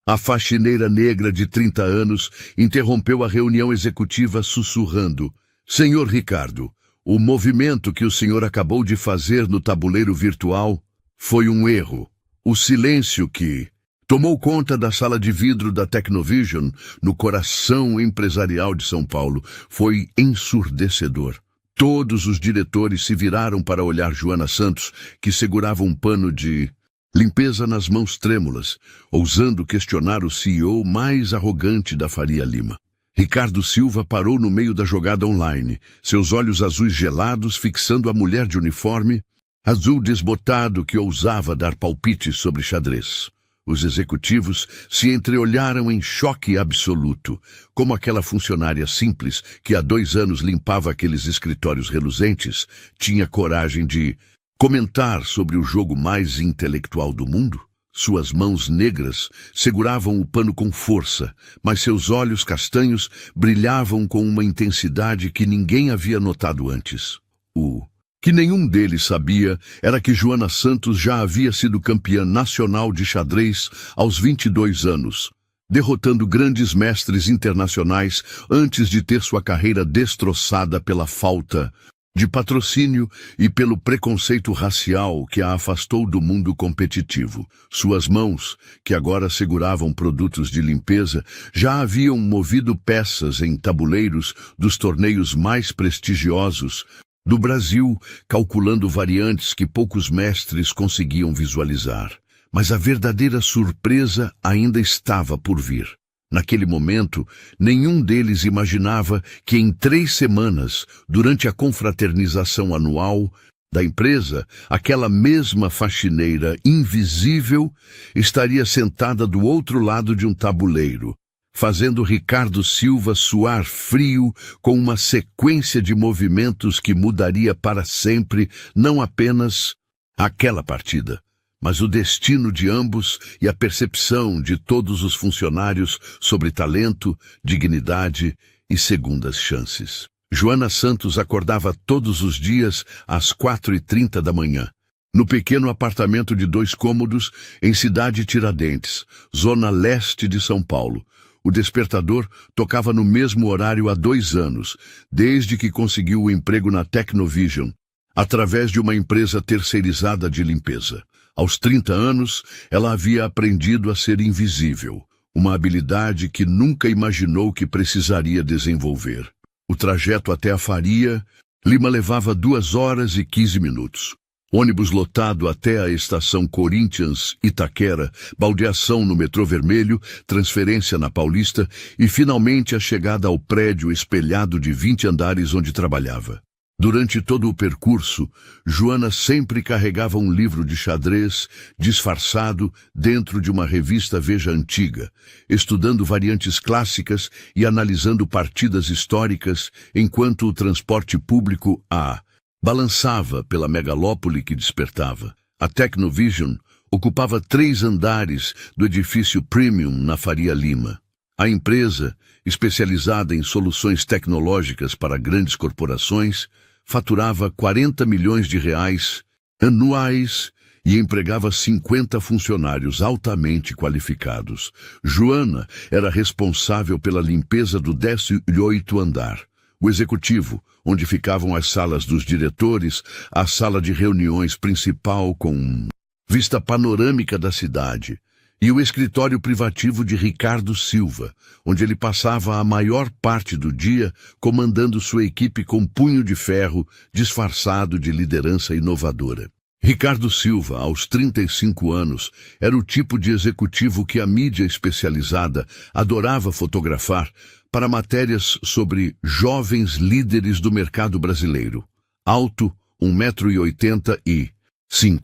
A faxineira negra de 30 anos interrompeu a reunião executiva sussurrando: Senhor Ricardo, o movimento que o senhor acabou de fazer no tabuleiro virtual foi um erro. O silêncio que tomou conta da sala de vidro da Tecnovision, no coração empresarial de São Paulo, foi ensurdecedor. Todos os diretores se viraram para olhar Joana Santos, que segurava um pano de limpeza nas mãos trêmulas, ousando questionar o CEO mais arrogante da Faria Lima. Ricardo Silva parou no meio da jogada online, seus olhos azuis gelados fixando a mulher de uniforme, azul desbotado que ousava dar palpites sobre xadrez. Os executivos se entreolharam em choque absoluto, como aquela funcionária simples que há 2 anos limpava aqueles escritórios reluzentes tinha coragem de comentar sobre o jogo mais intelectual do mundo. Suas mãos negras seguravam o pano com força, mas seus olhos castanhos brilhavam com uma intensidade que ninguém havia notado antes. O que nenhum deles sabia era que Joana Santos já havia sido campeã nacional de xadrez aos 22 anos, derrotando grandes mestres internacionais antes de ter sua carreira destroçada pela falta de patrocínio e pelo preconceito racial que a afastou do mundo competitivo. Suas mãos, que agora seguravam produtos de limpeza, já haviam movido peças em tabuleiros dos torneios mais prestigiosos do Brasil, calculando variantes que poucos mestres conseguiam visualizar. Mas a verdadeira surpresa ainda estava por vir. Naquele momento, nenhum deles imaginava que em 3 semanas, durante a confraternização anual da empresa, aquela mesma faxineira invisível estaria sentada do outro lado de um tabuleiro, fazendo Ricardo Silva suar frio com uma sequência de movimentos que mudaria para sempre não apenas aquela partida, mas o destino de ambos e a percepção de todos os funcionários sobre talento, dignidade e segundas chances. Joana Santos acordava todos os dias às 4h30 da manhã, no pequeno apartamento de 2 cômodos em Cidade Tiradentes, zona leste de São Paulo. O despertador tocava no mesmo horário há 2 anos, desde que conseguiu o emprego na Tecnovision, através de uma empresa terceirizada de limpeza. Aos 30 anos, ela havia aprendido a ser invisível, uma habilidade que nunca imaginou que precisaria desenvolver. O trajeto até a Faria Lima levava 2 horas e 15 minutos. Ônibus lotado até a estação Corinthians, Itaquera, baldeação no metrô vermelho, transferência na Paulista e finalmente a chegada ao prédio espelhado de 20 andares onde trabalhava. Durante todo o percurso, Joana sempre carregava um livro de xadrez disfarçado dentro de uma revista Veja antiga, estudando variantes clássicas e analisando partidas históricas enquanto o transporte público a balançava pela megalópole que despertava. A Tecnovision ocupava 3 andares do edifício Premium na Faria Lima. A empresa, especializada em soluções tecnológicas para grandes corporações, faturava 40 milhões de reais anuais e empregava 50 funcionários altamente qualificados. Joana era responsável pela limpeza do 18º andar. O executivo, onde ficavam as salas dos diretores, a sala de reuniões principal com vista panorâmica da cidade, e o escritório privativo de Ricardo Silva, onde ele passava a maior parte do dia comandando sua equipe com punho de ferro, disfarçado de liderança inovadora. Ricardo Silva, aos 35 anos, era o tipo de executivo que a mídia especializada adorava fotografar para matérias sobre jovens líderes do mercado brasileiro. Alto, 1,85 m,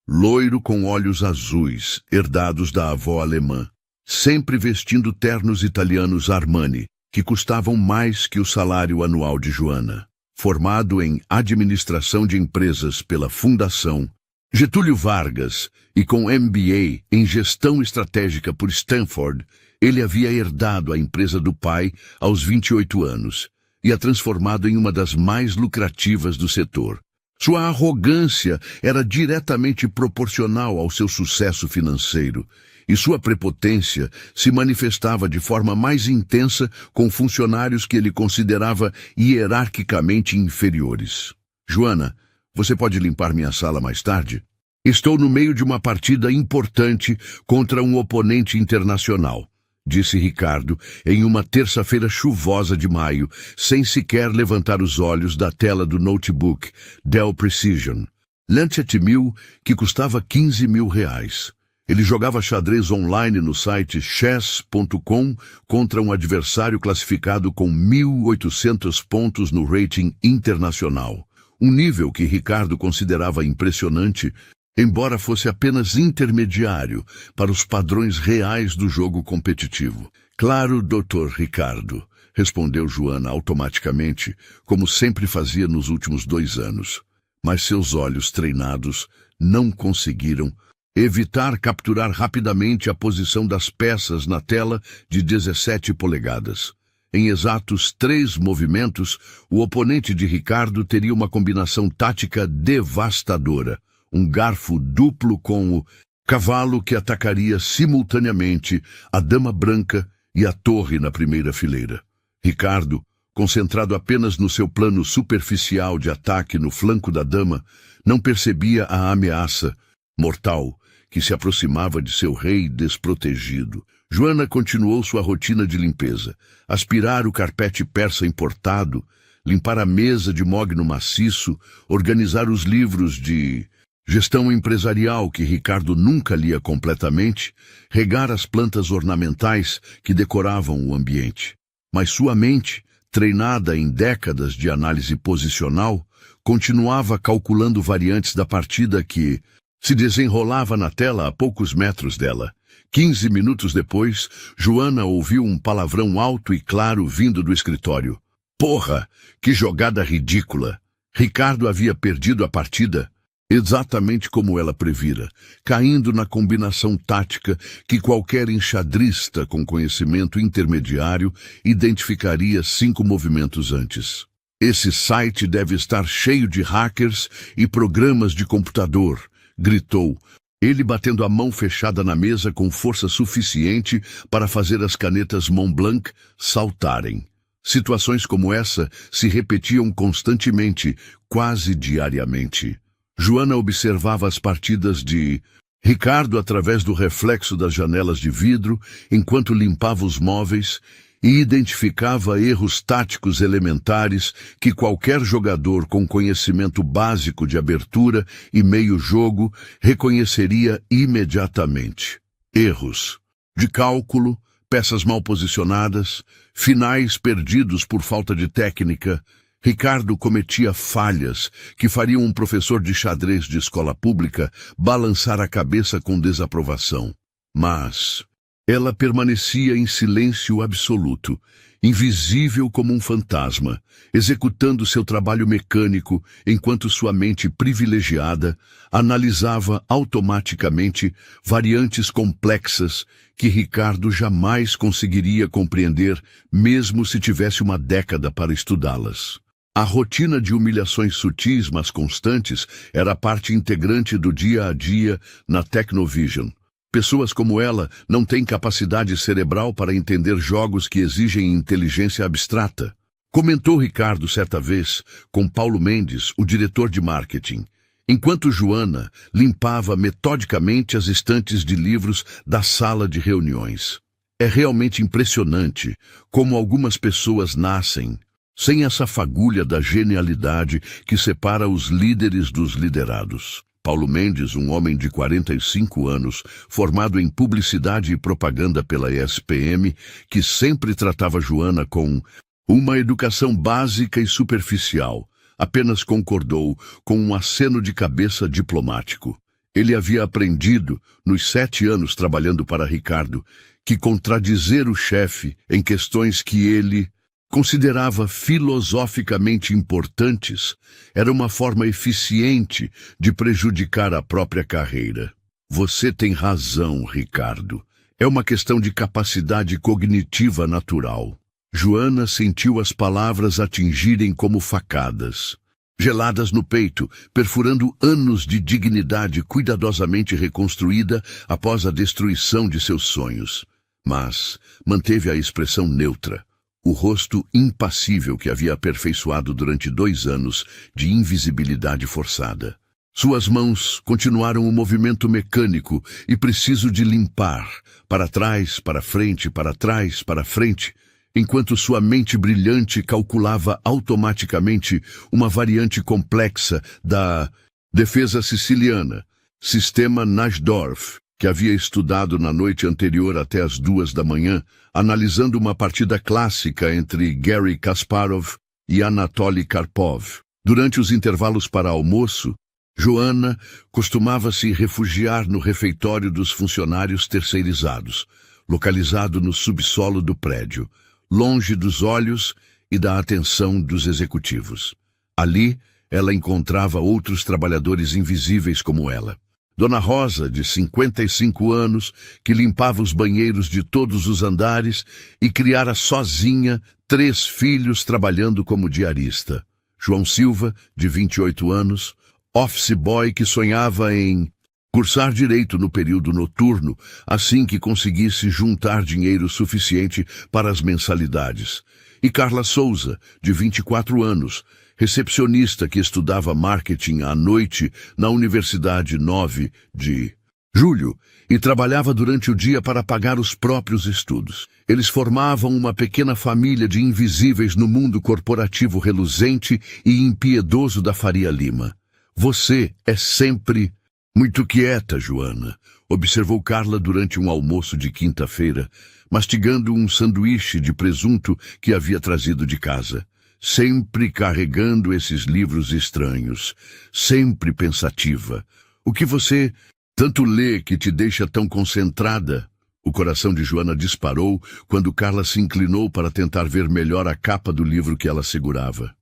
loiro com olhos azuis, herdados da avó alemã, sempre vestindo ternos italianos Armani, que custavam mais que o salário anual de Joana. Formado em administração de empresas pela Fundação Getúlio Vargas e com MBA em gestão estratégica por Stanford, ele havia herdado a empresa do pai aos 28 anos e a transformado em uma das mais lucrativas do setor. Sua arrogância era diretamente proporcional ao seu sucesso financeiro, e sua prepotência se manifestava de forma mais intensa com funcionários que ele considerava hierarquicamente inferiores. Joana, você pode limpar minha sala mais tarde? Estou no meio de uma partida importante contra um oponente internacional, disse Ricardo em uma terça-feira chuvosa de maio, sem sequer levantar os olhos da tela do notebook Dell Precision. Lancet 1000, que custava R$15.000. Ele jogava xadrez online no site chess.com contra um adversário classificado com 1.800 pontos no rating internacional. Um nível que Ricardo considerava impressionante, embora fosse apenas intermediário para os padrões reais do jogo competitivo. Claro, Dr. Ricardo, respondeu Joana automaticamente, como sempre fazia nos últimos 2 anos. Mas seus olhos treinados não conseguiram evitar capturar rapidamente a posição das peças na tela de 17 polegadas. Em exatos 3 movimentos, o oponente de Ricardo teria uma combinação tática devastadora. Um garfo duplo com o cavalo que atacaria simultaneamente a dama branca e a torre na primeira fileira. Ricardo, concentrado apenas no seu plano superficial de ataque no flanco da dama, não percebia a ameaça mortal que se aproximava de seu rei desprotegido. Joana continuou sua rotina de limpeza, aspirar o carpete persa importado, limpar a mesa de mogno maciço, organizar os livros de gestão empresarial que Ricardo nunca lia completamente, regar as plantas ornamentais que decoravam o ambiente. Mas sua mente, treinada em décadas de análise posicional, continuava calculando variantes da partida que se desenrolava na tela a poucos metros dela. 15 minutos depois, Joana ouviu um palavrão alto e claro vindo do escritório. Porra, que jogada ridícula! Ricardo havia perdido a partida, exatamente como ela previra, caindo na combinação tática que qualquer enxadrista com conhecimento intermediário identificaria 5 movimentos antes. Esse site deve estar cheio de hackers e programas de computador, gritou, ele batendo a mão fechada na mesa com força suficiente para fazer as canetas Montblanc saltarem. Situações como essa se repetiam constantemente, quase diariamente. Joana observava as partidas de Ricardo através do reflexo das janelas de vidro, enquanto limpava os móveis, e identificava erros táticos elementares que qualquer jogador com conhecimento básico de abertura e meio-jogo reconheceria imediatamente. Erros de cálculo, peças mal posicionadas, finais perdidos por falta de técnica. Ricardo cometia falhas que fariam um professor de xadrez de escola pública balançar a cabeça com desaprovação. Mas ela permanecia em silêncio absoluto, invisível como um fantasma, executando seu trabalho mecânico enquanto sua mente privilegiada analisava automaticamente variantes complexas que Ricardo jamais conseguiria compreender, mesmo se tivesse uma década para estudá-las. A rotina de humilhações sutis, mas constantes, era parte integrante do dia a dia na Technovision. Pessoas como ela não têm capacidade cerebral para entender jogos que exigem inteligência abstrata, comentou Ricardo certa vez com Paulo Mendes, o diretor de marketing, enquanto Joana limpava metodicamente as estantes de livros da sala de reuniões. É realmente impressionante como algumas pessoas nascem sem essa fagulha da genialidade que separa os líderes dos liderados. Paulo Mendes, um homem de 45 anos, formado em publicidade e propaganda pela ESPM, que sempre tratava Joana com uma educação básica e superficial, apenas concordou com um aceno de cabeça diplomático. Ele havia aprendido, nos 7 anos trabalhando para Ricardo, que contradizer o chefe em questões que ele considerava filosoficamente importantes era uma forma eficiente de prejudicar a própria carreira. Você tem razão, Ricardo. É uma questão de capacidade cognitiva natural. Joana sentiu as palavras atingirem como facadas. geladas no peito, perfurando anos de dignidade cuidadosamente reconstruída após a destruição de seus sonhos. Mas manteve a expressão neutra, o rosto impassível que havia aperfeiçoado durante 2 anos de invisibilidade forçada. Suas mãos continuaram o movimento mecânico e preciso de limpar, para trás, para frente, para trás, para frente, enquanto sua mente brilhante calculava automaticamente uma variante complexa da defesa siciliana, sistema Najdorf, que havia estudado na noite anterior até as 2 da manhã, analisando uma partida clássica entre Garry Kasparov e Anatoly Karpov. Durante os intervalos para almoço, Joanna costumava se refugiar no refeitório dos funcionários terceirizados, localizado no subsolo do prédio, longe dos olhos e da atenção dos executivos. Ali, ela encontrava outros trabalhadores invisíveis como ela. Dona Rosa, de 55 anos, que limpava os banheiros de todos os andares e criara sozinha 3 filhos trabalhando como diarista. João Silva, de 28 anos, office boy que sonhava em cursar direito no período noturno, assim que conseguisse juntar dinheiro suficiente para as mensalidades. E Carla Souza, de 24 anos, recepcionista que estudava marketing à noite na Universidade 9 de Julho e trabalhava durante o dia para pagar os próprios estudos. Eles formavam uma pequena família de invisíveis no mundo corporativo reluzente e impiedoso da Faria Lima. Você é sempre muito quieta, Joana, observou Carla durante um almoço de quinta-feira, mastigando um sanduíche de presunto que havia trazido de casa. Sempre carregando esses livros estranhos, sempre pensativa. O que você tanto lê que te deixa tão concentrada? O coração de Joana disparou quando Carla se inclinou para tentar ver melhor a capa do livro que ela segurava.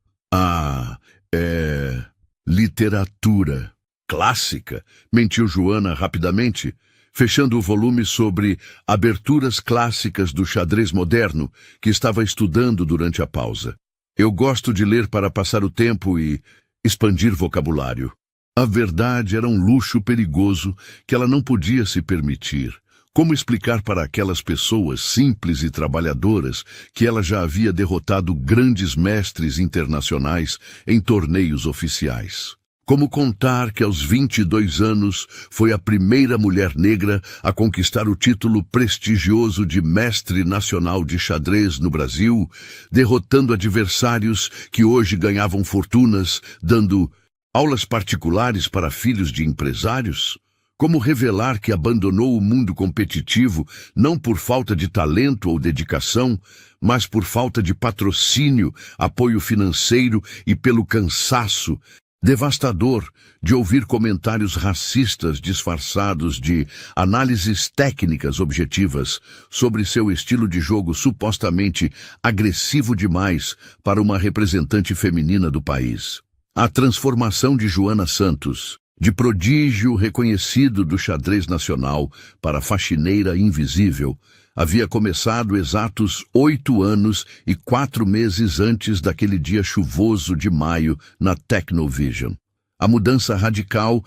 Literatura clássica, mentiu Joana rapidamente, fechando o volume sobre aberturas clássicas do xadrez moderno que estava estudando durante a pausa. Eu gosto de ler para passar o tempo e expandir vocabulário. A verdade era um luxo perigoso que ela não podia se permitir. Como explicar para aquelas pessoas simples e trabalhadoras que ela já havia derrotado grandes mestres internacionais em torneios oficiais? Como contar que aos 22 anos foi a primeira mulher negra a conquistar o título prestigioso de mestre nacional de xadrez no Brasil, derrotando adversários que hoje ganhavam fortunas, dando aulas particulares para filhos de empresários? Como revelar que abandonou o mundo competitivo não por falta de talento ou dedicação, mas por falta de patrocínio, apoio financeiro e pelo cansaço devastador de ouvir comentários racistas disfarçados de análises técnicas objetivas sobre seu estilo de jogo supostamente agressivo demais para uma representante feminina do país? A transformação de Joana Santos, de prodígio reconhecido do xadrez nacional para faxineira invisível, havia começado exatos 8 anos e 4 meses antes daquele dia chuvoso de maio na Technovision. A mudança radical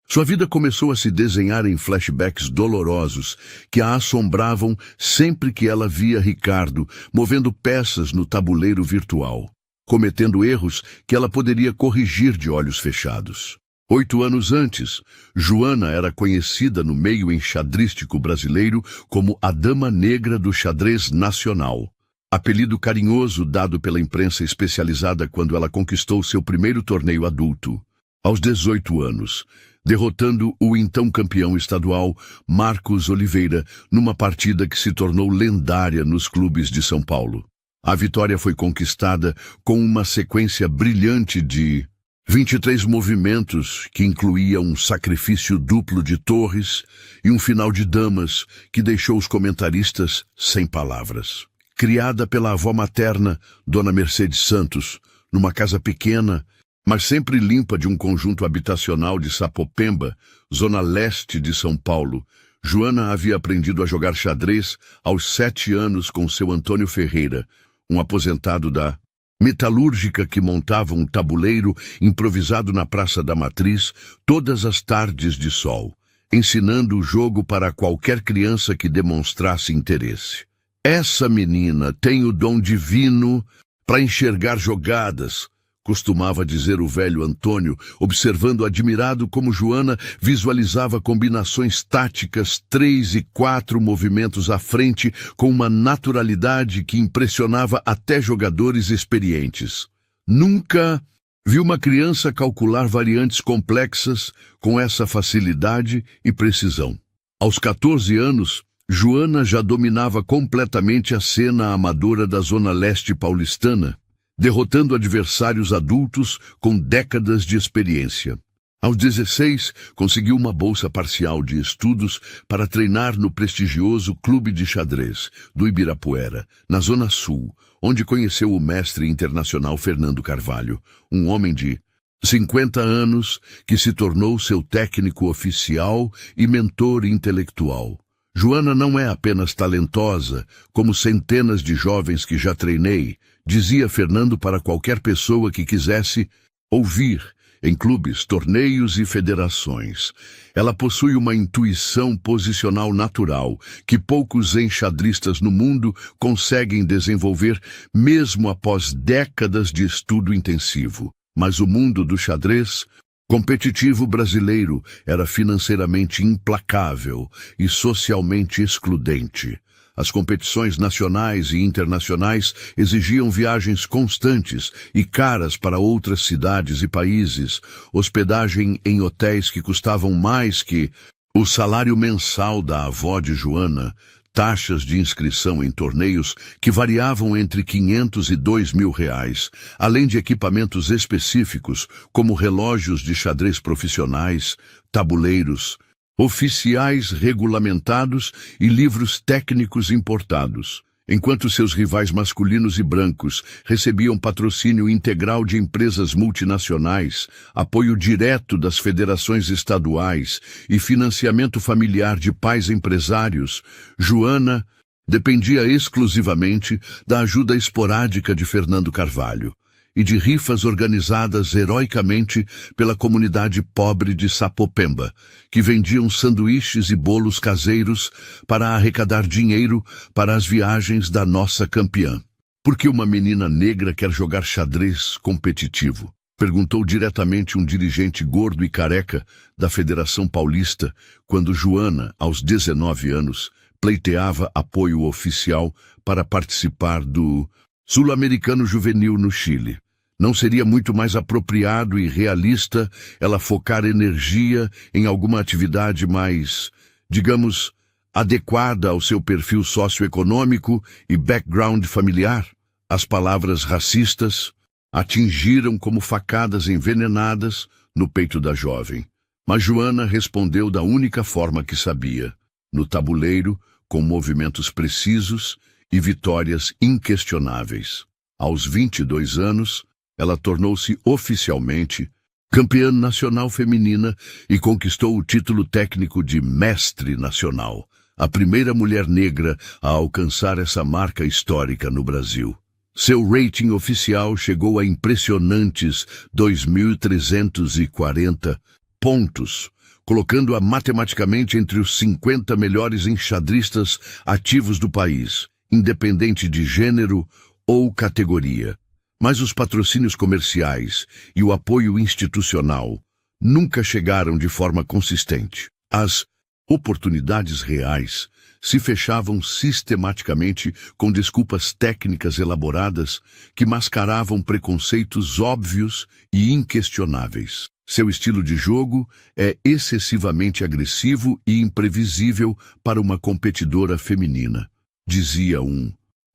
sua vida começou a se desenhar em flashbacks dolorosos que a assombravam sempre que ela via Ricardo movendo peças no tabuleiro virtual, cometendo erros que ela poderia corrigir de olhos fechados. 8 anos antes, Joana era conhecida no meio enxadrístico brasileiro como a Dama Negra do Xadrez Nacional, apelido carinhoso dado pela imprensa especializada quando ela conquistou seu primeiro torneio adulto, aos 18 anos, derrotando o então campeão estadual Marcos Oliveira numa partida que se tornou lendária nos clubes de São Paulo. A vitória foi conquistada com uma sequência brilhante de 23 movimentos, que incluía um sacrifício duplo de torres e um final de damas que deixou os comentaristas sem palavras. Criada pela avó materna, Dona Mercedes Santos, numa casa pequena, mas sempre limpa de um conjunto habitacional de Sapopemba, zona leste de São Paulo, Joana havia aprendido a jogar xadrez aos 7 anos com seu Antônio Ferreira, um aposentado da metalúrgica que montava um tabuleiro improvisado na Praça da Matriz todas as tardes de sol, ensinando o jogo para qualquer criança que demonstrasse interesse. Essa menina tem o dom divino para enxergar jogadas, costumava dizer o velho Antônio, observando admirado como Joana visualizava combinações táticas, 3 e 4 movimentos à frente, com uma naturalidade que impressionava até jogadores experientes. Nunca vi uma criança calcular variantes complexas com essa facilidade e precisão. Aos 14 anos, Joana já dominava completamente a cena amadora da Zona Leste paulistana, derrotando adversários adultos com décadas de experiência. Aos 16, conseguiu uma bolsa parcial de estudos para treinar no prestigioso Clube de Xadrez do Ibirapuera, na Zona Sul, onde conheceu o mestre internacional Fernando Carvalho, um homem de 50 anos que se tornou seu técnico oficial e mentor intelectual. Joana não é apenas talentosa, como centenas de jovens que já treinei, dizia Fernando para qualquer pessoa que quisesse ouvir em clubes, torneios e federações. Ela possui uma intuição posicional natural que poucos enxadristas no mundo conseguem desenvolver mesmo após décadas de estudo intensivo. Mas o mundo do xadrez competitivo brasileiro era financeiramente implacável e socialmente excludente. As competições nacionais e internacionais exigiam viagens constantes e caras para outras cidades e países, hospedagem em hotéis que custavam mais que o salário mensal da avó de Joana, taxas de inscrição em torneios que variavam entre 500 e 2 mil reais, além de equipamentos específicos como relógios de xadrez profissionais, tabuleiros, oficiais regulamentados e livros técnicos importados, enquanto seus rivais masculinos e brancos recebiam patrocínio integral de empresas multinacionais, apoio direto das federações estaduais e financiamento familiar de pais empresários. Joana dependia exclusivamente da ajuda esporádica de Fernando Carvalho e de rifas organizadas heroicamente pela comunidade pobre de Sapopemba, que vendiam sanduíches e bolos caseiros para arrecadar dinheiro para as viagens da nossa campeã. Por que uma menina negra quer jogar xadrez competitivo? Perguntou diretamente um dirigente gordo e careca da Federação Paulista, quando Joana, aos 19 anos, pleiteava apoio oficial para participar do Sul-Americano Juvenil no Chile. Não seria muito mais apropriado e realista ela focar energia em alguma atividade mais, digamos, adequada ao seu perfil socioeconômico e background familiar? As palavras racistas atingiram como facadas envenenadas no peito da jovem. Mas Joana respondeu da única forma que sabia, no tabuleiro, com movimentos precisos e vitórias inquestionáveis. Aos 22 anos, ela tornou-se oficialmente campeã nacional feminina e conquistou o título técnico de mestre nacional, a primeira mulher negra a alcançar essa marca histórica no Brasil. Seu rating oficial chegou a impressionantes 2.340 pontos, colocando-a matematicamente entre os 50 melhores enxadristas ativos do país, independente de gênero ou categoria. Mas os patrocínios comerciais e o apoio institucional nunca chegaram de forma consistente. As oportunidades reais se fechavam sistematicamente com desculpas técnicas elaboradas que mascaravam preconceitos óbvios e inquestionáveis. Seu estilo de jogo é excessivamente agressivo e imprevisível para uma competidora feminina, dizia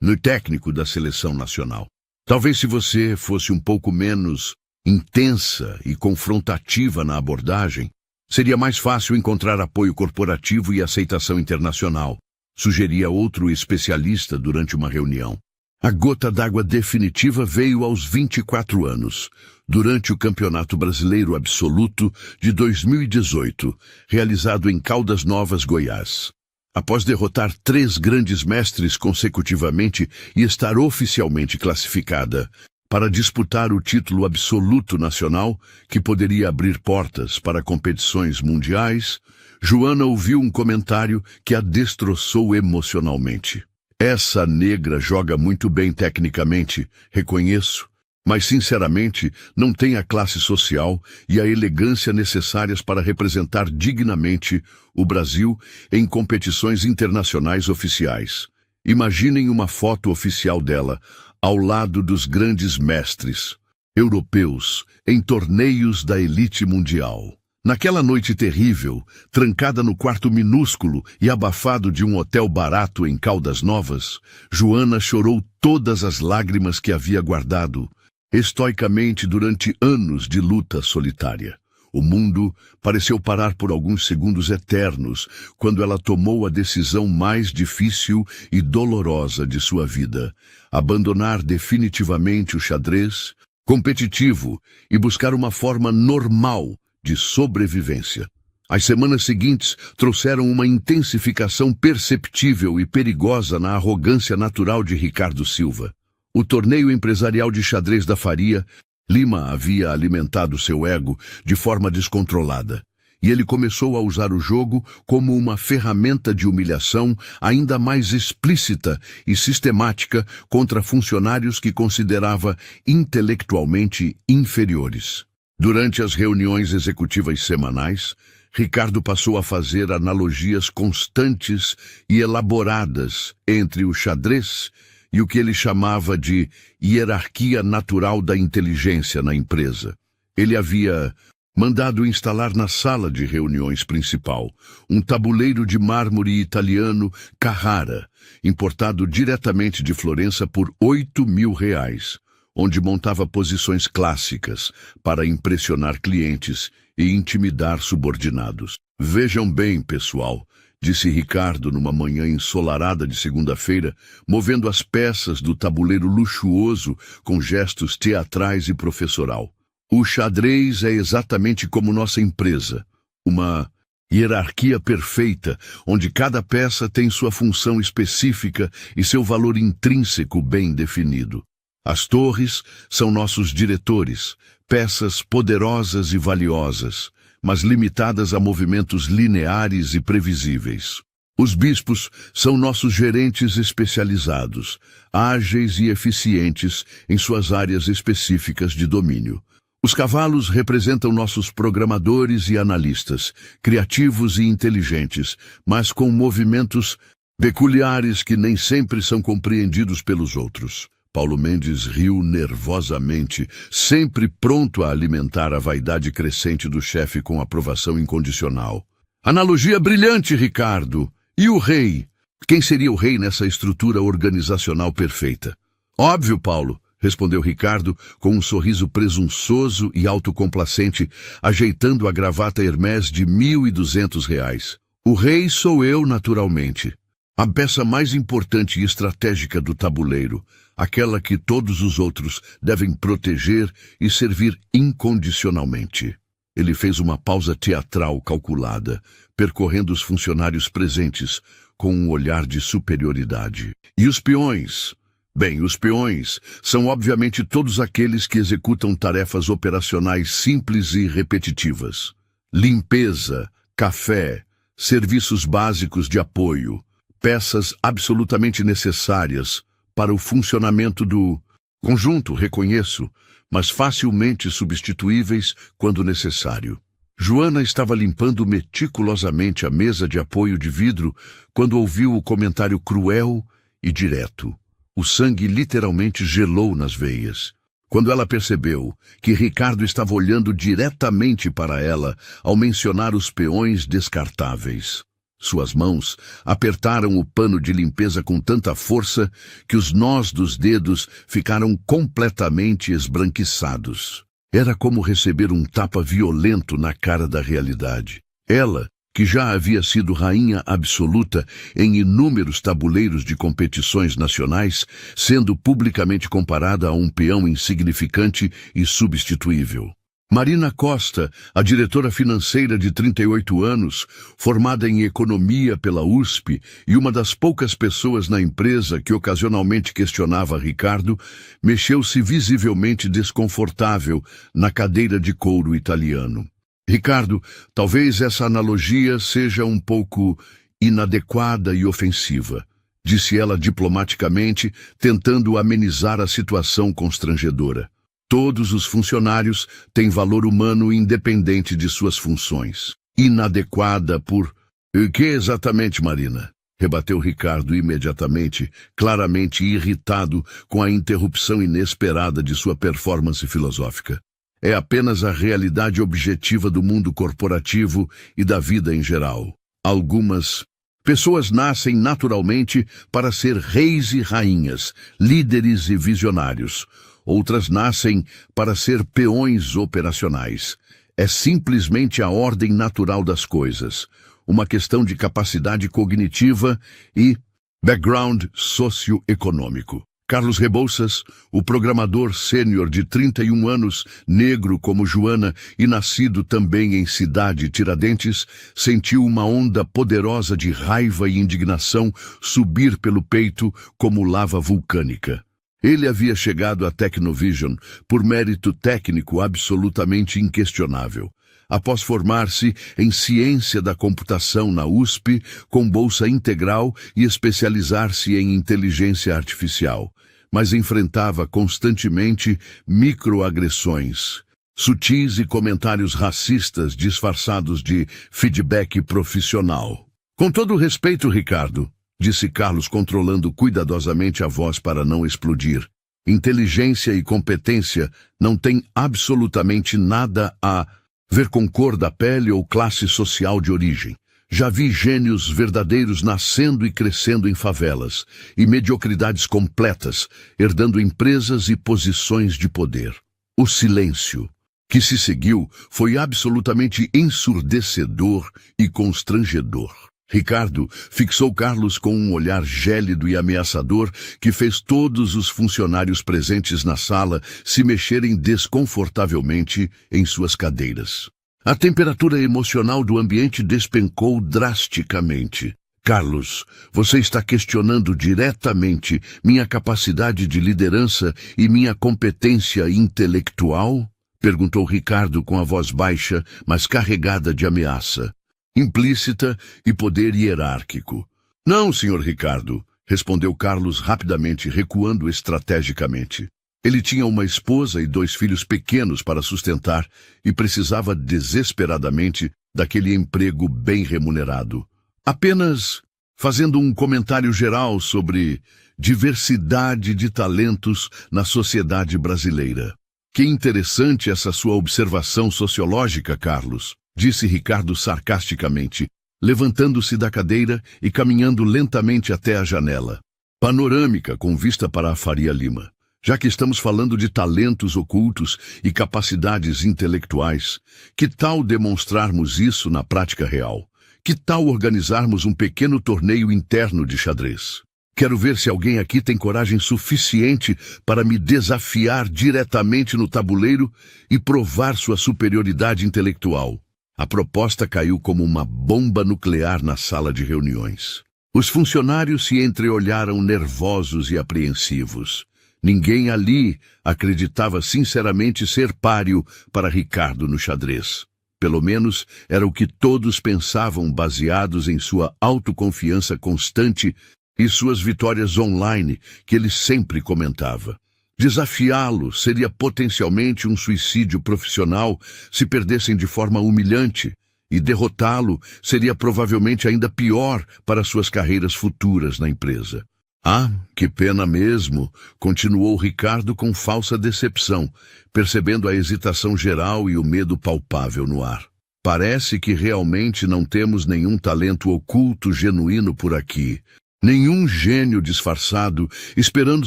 no técnico da seleção nacional. Talvez se você fosse um pouco menos intensa e confrontativa na abordagem, seria mais fácil encontrar apoio corporativo e aceitação internacional, sugeria outro especialista durante uma reunião. A gota d'água definitiva veio aos 24 anos, durante o Campeonato Brasileiro Absoluto de 2018, realizado em Caldas Novas, Goiás. Após derrotar 3 grandes mestres consecutivamente e estar oficialmente classificada para disputar o título absoluto nacional que poderia abrir portas para competições mundiais, Joana ouviu um comentário que a destroçou emocionalmente. Essa negra joga muito bem tecnicamente, reconheço, mas sinceramente não tem a classe social e a elegância necessárias para representar dignamente o Brasil em competições internacionais oficiais. Imaginem uma foto oficial dela, ao lado dos grandes mestres europeus, em torneios da elite mundial. Naquela noite terrível, trancada no quarto minúsculo e abafado de um hotel barato em Caldas Novas, Joana chorou todas as lágrimas que havia guardado, estoicamente durante anos de luta solitária. O mundo pareceu parar por alguns segundos eternos quando ela tomou a decisão mais difícil e dolorosa de sua vida: abandonar definitivamente o xadrez competitivo e buscar uma forma normal de sobrevivência. As semanas seguintes trouxeram uma intensificação perceptível e perigosa na arrogância natural de Ricardo Silva. O torneio empresarial de xadrez da Faria Lima havia alimentado seu ego de forma descontrolada, e ele começou a usar o jogo como uma ferramenta de humilhação ainda mais explícita e sistemática contra funcionários que considerava intelectualmente inferiores. Durante as reuniões executivas semanais, Ricardo passou a fazer analogias constantes e elaboradas entre o xadrez e o que ele chamava de hierarquia natural da inteligência na empresa. Ele havia mandado instalar na sala de reuniões principal um tabuleiro de mármore italiano Carrara, importado diretamente de Florença por R$ 8.000, onde montava posições clássicas para impressionar clientes e intimidar subordinados. Vejam bem, pessoal, disse Ricardo numa manhã ensolarada de segunda-feira, movendo as peças do tabuleiro luxuoso com gestos teatrais e professoral. O xadrez é exatamente como nossa empresa, uma hierarquia perfeita, onde cada peça tem sua função específica e seu valor intrínseco bem definido. As torres são nossos diretores, peças poderosas e valiosas, mas limitadas a movimentos lineares e previsíveis. Os bispos são nossos gerentes especializados, ágeis e eficientes em suas áreas específicas de domínio. Os cavalos representam nossos programadores e analistas, criativos e inteligentes, mas com movimentos peculiares que nem sempre são compreendidos pelos outros. Paulo Mendes riu nervosamente, sempre pronto a alimentar a vaidade crescente do chefe com aprovação incondicional. Analogia brilhante, Ricardo. E o rei? Quem seria o rei nessa estrutura organizacional perfeita? Óbvio, Paulo, respondeu Ricardo com um sorriso presunçoso e autocomplacente, ajeitando a gravata Hermès de R$ 1.200. O rei sou eu, naturalmente. A peça mais importante e estratégica do tabuleiro, aquela que todos os outros devem proteger e servir incondicionalmente. Ele fez uma pausa teatral calculada, percorrendo os funcionários presentes com um olhar de superioridade. E os peões? Bem, os peões são obviamente todos aqueles que executam tarefas operacionais simples e repetitivas. Limpeza, café, serviços básicos de apoio, peças absolutamente necessárias para o funcionamento do conjunto, reconheço, mas facilmente substituíveis quando necessário. Joana estava limpando meticulosamente a mesa de apoio de vidro quando ouviu o comentário cruel e direto. O sangue literalmente gelou nas veias. Quando ela percebeu que Ricardo estava olhando diretamente para ela ao mencionar os peões descartáveis. Suas mãos apertaram o pano de limpeza com tanta força que os nós dos dedos ficaram completamente esbranquiçados. Era como receber um tapa violento na cara da realidade. Ela, que já havia sido rainha absoluta em inúmeros tabuleiros de competições nacionais, sendo publicamente comparada a um peão insignificante e substituível. Marina Costa, a diretora financeira de 38 anos, formada em economia pela USP e uma das poucas pessoas na empresa que ocasionalmente questionava Ricardo, mexeu-se visivelmente desconfortável na cadeira de couro italiano. Ricardo, talvez essa analogia seja um pouco inadequada e ofensiva, disse ela diplomaticamente, tentando amenizar a situação constrangedora. Todos os funcionários têm valor humano independente de suas funções. Inadequada por... O que exatamente, Marina? Rebateu Ricardo imediatamente, claramente irritado com a interrupção inesperada de sua performance filosófica. É apenas a realidade objetiva do mundo corporativo e da vida em geral. Algumas pessoas nascem naturalmente para ser reis e rainhas, líderes e visionários. Outras nascem para ser peões operacionais. É simplesmente a ordem natural das coisas, uma questão de capacidade cognitiva e background socioeconômico. Carlos Rebouças, o programador sênior de 31 anos, negro como Joana e nascido também em Cidade Tiradentes, sentiu uma onda poderosa de raiva e indignação subir pelo peito como lava vulcânica. Ele havia chegado à Tecnovision por mérito técnico absolutamente inquestionável. Após formar-se em ciência da computação na USP, com bolsa integral e especializar-se em inteligência artificial, mas enfrentava constantemente microagressões, sutis e comentários racistas disfarçados de feedback profissional. Com todo respeito, Ricardo, disse Carlos, controlando cuidadosamente a voz para não explodir. Inteligência e competência não têm absolutamente nada a ver com cor da pele ou classe social de origem. Já vi gênios verdadeiros nascendo e crescendo em favelas, e mediocridades completas, herdando empresas e posições de poder. O silêncio que se seguiu foi absolutamente ensurdecedor e constrangedor. Ricardo fixou Carlos com um olhar gélido e ameaçador que fez todos os funcionários presentes na sala se mexerem desconfortavelmente em suas cadeiras. A temperatura emocional do ambiente despencou drasticamente. Carlos, você está questionando diretamente minha capacidade de liderança e minha competência intelectual? Perguntou Ricardo com a voz baixa, mas carregada de ameaça, implícita e poder hierárquico. Não, senhor Ricardo, respondeu Carlos rapidamente, recuando estrategicamente. Ele tinha uma esposa e 2 filhos pequenos para sustentar e precisava desesperadamente daquele emprego bem remunerado. Apenas fazendo um comentário geral sobre diversidade de talentos na sociedade brasileira. Que interessante essa sua observação sociológica, Carlos, disse Ricardo sarcasticamente, levantando-se da cadeira e caminhando lentamente até a janela, panorâmica com vista para a Faria Lima. Já que estamos falando de talentos ocultos e capacidades intelectuais, que tal demonstrarmos isso na prática real? Que tal organizarmos um pequeno torneio interno de xadrez? Quero ver se alguém aqui tem coragem suficiente para me desafiar diretamente no tabuleiro e provar sua superioridade intelectual. A proposta caiu como uma bomba nuclear na sala de reuniões. Os funcionários se entreolharam nervosos e apreensivos. Ninguém ali acreditava sinceramente ser páreo para Ricardo no xadrez. Pelo menos era o que todos pensavam, baseados em sua autoconfiança constante e suas vitórias online, que ele sempre comentava. Desafiá-lo seria potencialmente um suicídio profissional se perdessem de forma humilhante, e derrotá-lo seria provavelmente ainda pior para suas carreiras futuras na empresa. Ah, que pena mesmo, continuou Ricardo com falsa decepção, percebendo a hesitação geral e o medo palpável no ar. Parece que realmente não temos nenhum talento oculto genuíno por aqui. Nenhum gênio disfarçado esperando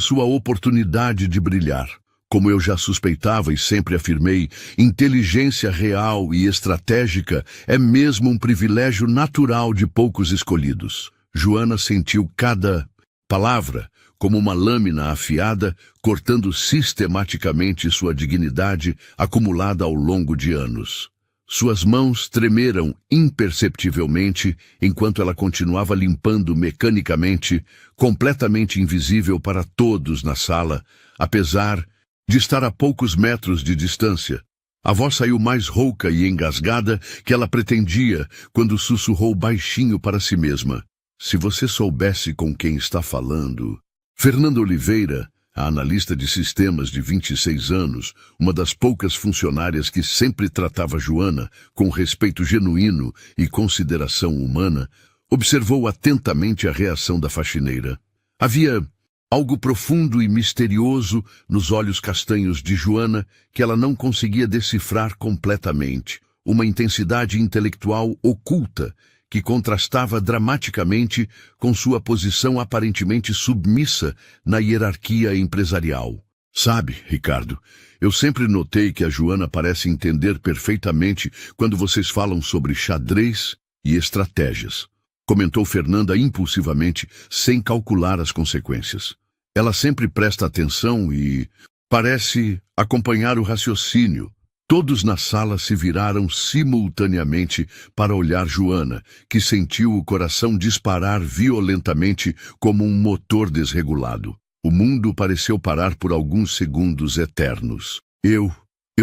sua oportunidade de brilhar. Como eu já suspeitava e sempre afirmei, inteligência real e estratégica é mesmo um privilégio natural de poucos escolhidos. Joana sentiu cada Palavra, como uma lâmina afiada, cortando sistematicamente sua dignidade acumulada ao longo de anos. Suas mãos tremeram imperceptivelmente enquanto ela continuava limpando mecanicamente, completamente invisível para todos na sala, apesar de estar a poucos metros de distância. A voz saiu mais rouca e engasgada que ela pretendia quando sussurrou baixinho para si mesma. Se você soubesse com quem está falando... Fernanda Oliveira, a analista de sistemas de 26 anos, uma das poucas funcionárias que sempre tratava Joana com respeito genuíno e consideração humana, observou atentamente a reação da faxineira. Havia algo profundo e misterioso nos olhos castanhos de Joana que ela não conseguia decifrar completamente, uma intensidade intelectual oculta que contrastava dramaticamente com sua posição aparentemente submissa na hierarquia empresarial. Sabe, Ricardo, eu sempre notei que a Joana parece entender perfeitamente quando vocês falam sobre xadrez e estratégias, comentou Fernanda impulsivamente, sem calcular as consequências. Ela sempre presta atenção e parece acompanhar o raciocínio. Todos na sala se viraram simultaneamente para olhar Joana, que sentiu o coração disparar violentamente como um motor desregulado. O mundo pareceu parar por alguns segundos eternos. Eu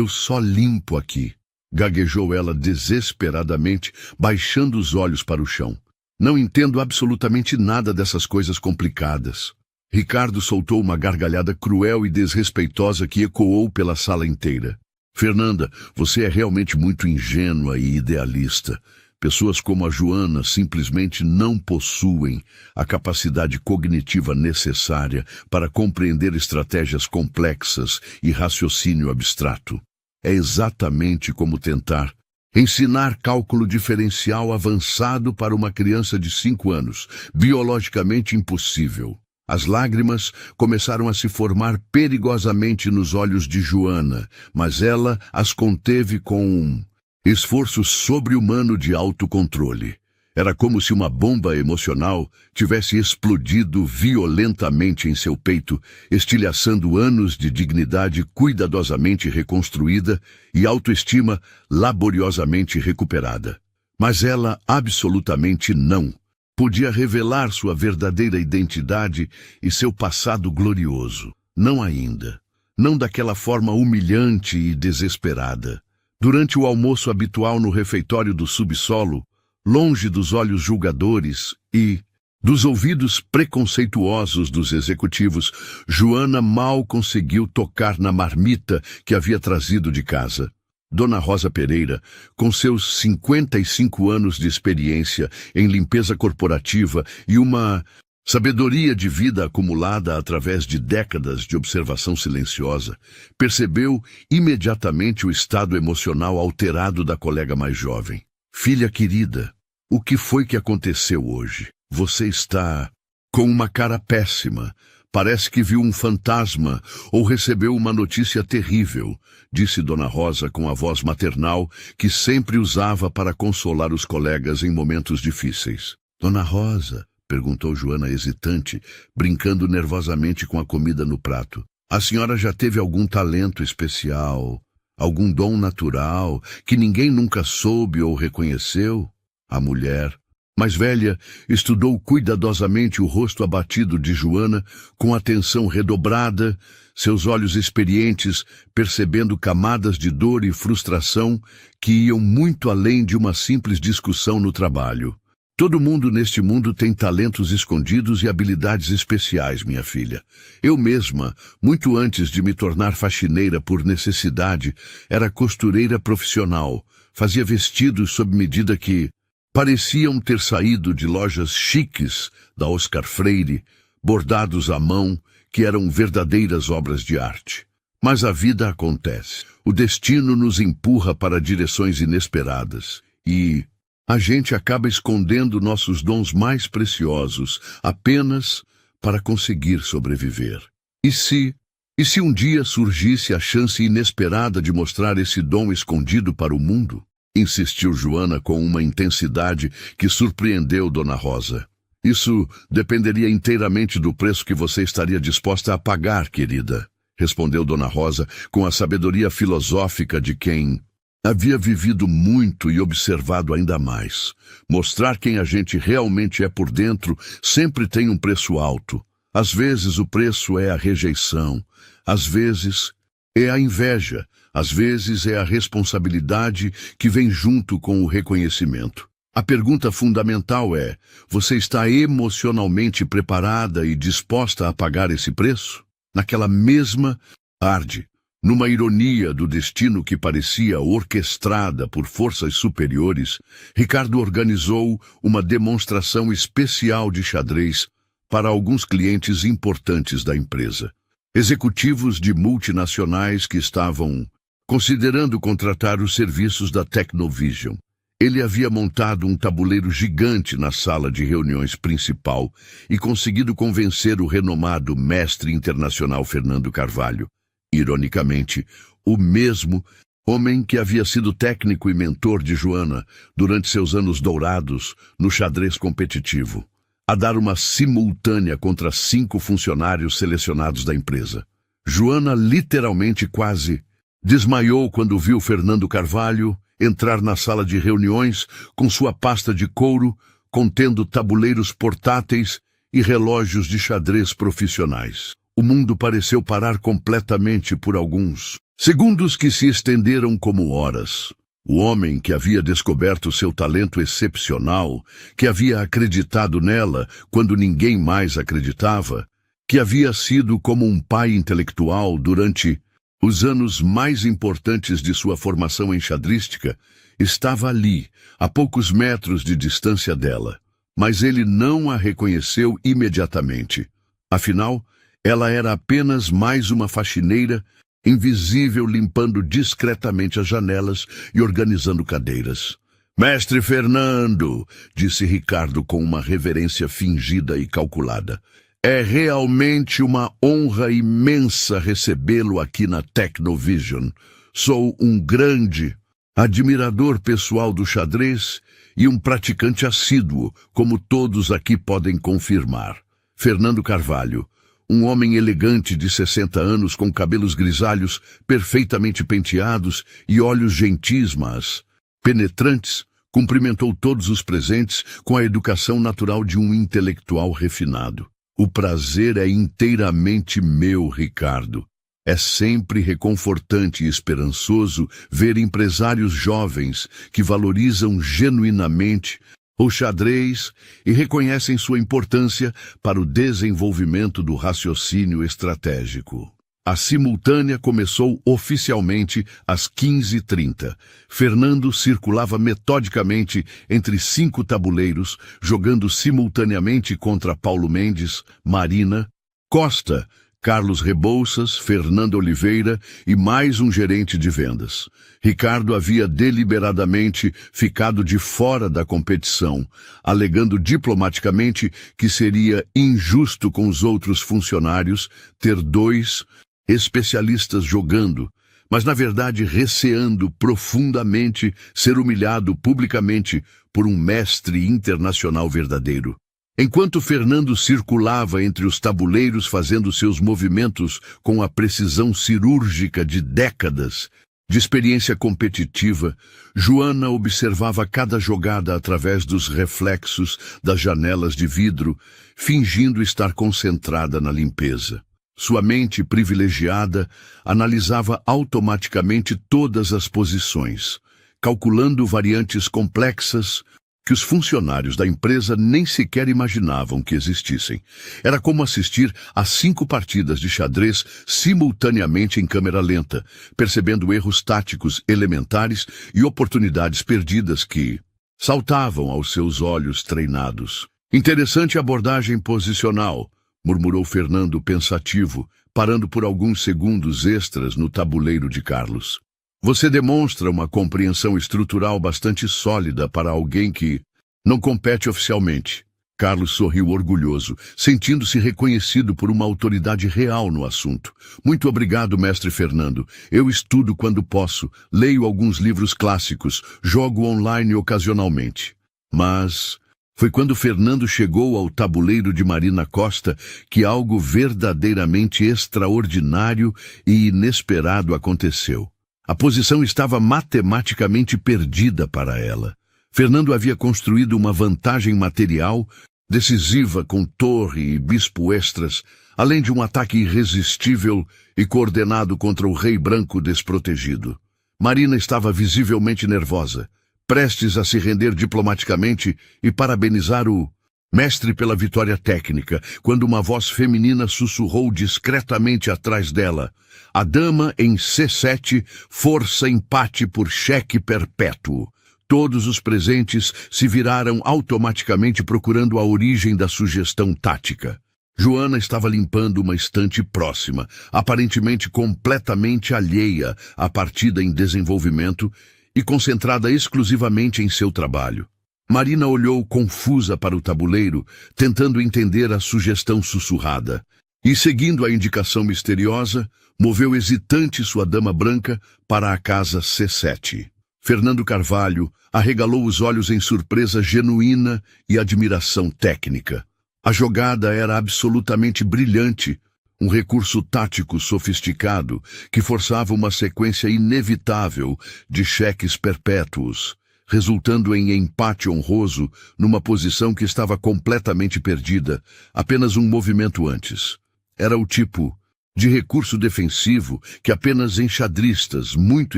só limpo aqui, gaguejou ela desesperadamente, baixando os olhos para o chão. Não entendo absolutamente nada dessas coisas complicadas. Ricardo soltou uma gargalhada cruel e desrespeitosa que ecoou pela sala inteira. Fernanda, você é realmente muito ingênua e idealista. Pessoas como a Joana simplesmente não possuem a capacidade cognitiva necessária para compreender estratégias complexas e raciocínio abstrato. É exatamente como tentar ensinar cálculo diferencial avançado para uma criança de 5 anos, biologicamente impossível. As lágrimas começaram a se formar perigosamente nos olhos de Joana, mas ela as conteve com um esforço sobre-humano de autocontrole. Era como se uma bomba emocional tivesse explodido violentamente em seu peito, estilhaçando anos de dignidade cuidadosamente reconstruída e autoestima laboriosamente recuperada. Mas ela absolutamente não podia revelar sua verdadeira identidade e seu passado glorioso. Não ainda. Não daquela forma humilhante e desesperada. Durante o almoço habitual no refeitório do subsolo, longe dos olhos julgadores e dos ouvidos preconceituosos dos executivos, Joana mal conseguiu tocar na marmita que havia trazido de casa. Dona Rosa Pereira, com seus 55 anos de experiência em limpeza corporativa e uma sabedoria de vida acumulada através de décadas de observação silenciosa, percebeu imediatamente o estado emocional alterado da colega mais jovem. Filha querida, o que foi que aconteceu hoje? Você está com uma cara péssima. Parece que viu um fantasma ou recebeu uma notícia terrível, disse Dona Rosa com a voz maternal que sempre usava para consolar os colegas em momentos difíceis. Dona Rosa, perguntou Joana hesitante, brincando nervosamente com a comida no prato. A senhora já teve algum talento especial, algum dom natural que ninguém nunca soube ou reconheceu? A mulher mais velha, estudou cuidadosamente o rosto abatido de Joana com atenção redobrada, seus olhos experientes percebendo camadas de dor e frustração que iam muito além de uma simples discussão no trabalho. Todo mundo neste mundo tem talentos escondidos e habilidades especiais, minha filha. Eu mesma, muito antes de me tornar faxineira por necessidade, era costureira profissional, fazia vestidos sob medida que pareciam ter saído de lojas chiques da Oscar Freire, bordados à mão, que eram verdadeiras obras de arte. Mas a vida acontece. O destino nos empurra para direções inesperadas. E a gente acaba escondendo nossos dons mais preciosos apenas para conseguir sobreviver. E se um dia surgisse a chance inesperada de mostrar esse dom escondido para o mundo? Insistiu Joana com uma intensidade que surpreendeu Dona Rosa. Isso dependeria inteiramente do preço que você estaria disposta a pagar, querida, respondeu Dona Rosa com a sabedoria filosófica de quem havia vivido muito e observado ainda mais. Mostrar quem a gente realmente é por dentro sempre tem um preço alto. Às vezes o preço é a rejeição, às vezes é a inveja, às vezes é a responsabilidade que vem junto com o reconhecimento. A pergunta fundamental é: você está emocionalmente preparada e disposta a pagar esse preço? Naquela mesma tarde, numa ironia do destino que parecia orquestrada por forças superiores, Ricardo organizou uma demonstração especial de xadrez para alguns clientes importantes da empresa. Executivos de multinacionais que estavam considerando contratar os serviços da Tecnovision. Ele havia montado um tabuleiro gigante na sala de reuniões principal e conseguido convencer o renomado mestre internacional Fernando Carvalho. Ironicamente, o mesmo homem que havia sido técnico e mentor de Joana durante seus anos dourados no xadrez competitivo, a dar uma simultânea contra 5 funcionários selecionados da empresa. Joana literalmente quase desmaiou quando viu Fernando Carvalho entrar na sala de reuniões com sua pasta de couro contendo tabuleiros portáteis e relógios de xadrez profissionais. O mundo pareceu parar completamente por alguns segundos que se estenderam como horas. O homem que havia descoberto seu talento excepcional, que havia acreditado nela quando ninguém mais acreditava, que havia sido como um pai intelectual durante os anos mais importantes de sua formação enxadrística, estava ali, a poucos metros de distância dela. Mas ele não a reconheceu imediatamente. Afinal, ela era apenas mais uma faxineira, invisível, limpando discretamente as janelas e organizando cadeiras. «Mestre Fernando», disse Ricardo com uma reverência fingida e calculada, «é realmente uma honra imensa recebê-lo aqui na Tecnovision. Sou um grande admirador pessoal do xadrez e um praticante assíduo, como todos aqui podem confirmar. Fernando Carvalho, um homem elegante de 60 anos com cabelos grisalhos perfeitamente penteados e olhos gentis, mas penetrantes, cumprimentou todos os presentes com a educação natural de um intelectual refinado. O prazer é inteiramente meu, Ricardo. É sempre reconfortante e esperançoso ver empresários jovens que valorizam genuinamente o xadrez e reconhecem sua importância para o desenvolvimento do raciocínio estratégico. A simultânea começou oficialmente às 15h30. Fernando circulava metodicamente entre 5 tabuleiros, jogando simultaneamente contra Paulo Mendes, Marina, Costa, Carlos Rebouças, Fernando Oliveira e mais um gerente de vendas. Ricardo havia deliberadamente ficado de fora da competição, alegando diplomaticamente que seria injusto com os outros funcionários ter 2 especialistas jogando, mas na verdade receando profundamente ser humilhado publicamente por um mestre internacional verdadeiro. Enquanto Fernando circulava entre os tabuleiros fazendo seus movimentos com a precisão cirúrgica de décadas de experiência competitiva, Joana observava cada jogada através dos reflexos das janelas de vidro, fingindo estar concentrada na limpeza. Sua mente privilegiada analisava automaticamente todas as posições, calculando variantes complexas que os funcionários da empresa nem sequer imaginavam que existissem. Era como assistir a 5 partidas de xadrez simultaneamente em câmera lenta, percebendo erros táticos elementares e oportunidades perdidas que saltavam aos seus olhos treinados. Interessante abordagem posicional, murmurou Fernando pensativo, parando por alguns segundos extras no tabuleiro de Carlos. Você demonstra uma compreensão estrutural bastante sólida para alguém que não compete oficialmente. Carlos sorriu orgulhoso, sentindo-se reconhecido por uma autoridade real no assunto. Muito obrigado, mestre Fernando. Eu estudo quando posso, leio alguns livros clássicos, jogo online ocasionalmente. Mas Foi quando Fernando chegou ao tabuleiro de Marina Costa que algo verdadeiramente extraordinário e inesperado aconteceu. A posição estava matematicamente perdida para ela. Fernando havia construído uma vantagem material decisiva com torre e bispo extras, além de um ataque irresistível e coordenado contra o rei branco desprotegido. Marina estava visivelmente nervosa, prestes a se render diplomaticamente e parabenizar o mestre pela vitória técnica, quando uma voz feminina sussurrou discretamente atrás dela: "A dama em C7, força empate por cheque perpétuo." Todos os presentes se viraram automaticamente procurando a origem da sugestão tática. Joana estava limpando uma estante próxima, aparentemente completamente alheia à partida em desenvolvimento e concentrada exclusivamente em seu trabalho. Marina olhou confusa para o tabuleiro, tentando entender a sugestão sussurrada, e, seguindo a indicação misteriosa, moveu hesitante sua dama branca para a casa C7. Fernando Carvalho arregalou os olhos em surpresa genuína e admiração técnica. A jogada era absolutamente brilhante, um recurso tático sofisticado que forçava uma sequência inevitável de cheques perpétuos, resultando em empate honroso numa posição que estava completamente perdida, apenas um movimento antes. Era o tipo de recurso defensivo que apenas enxadristas muito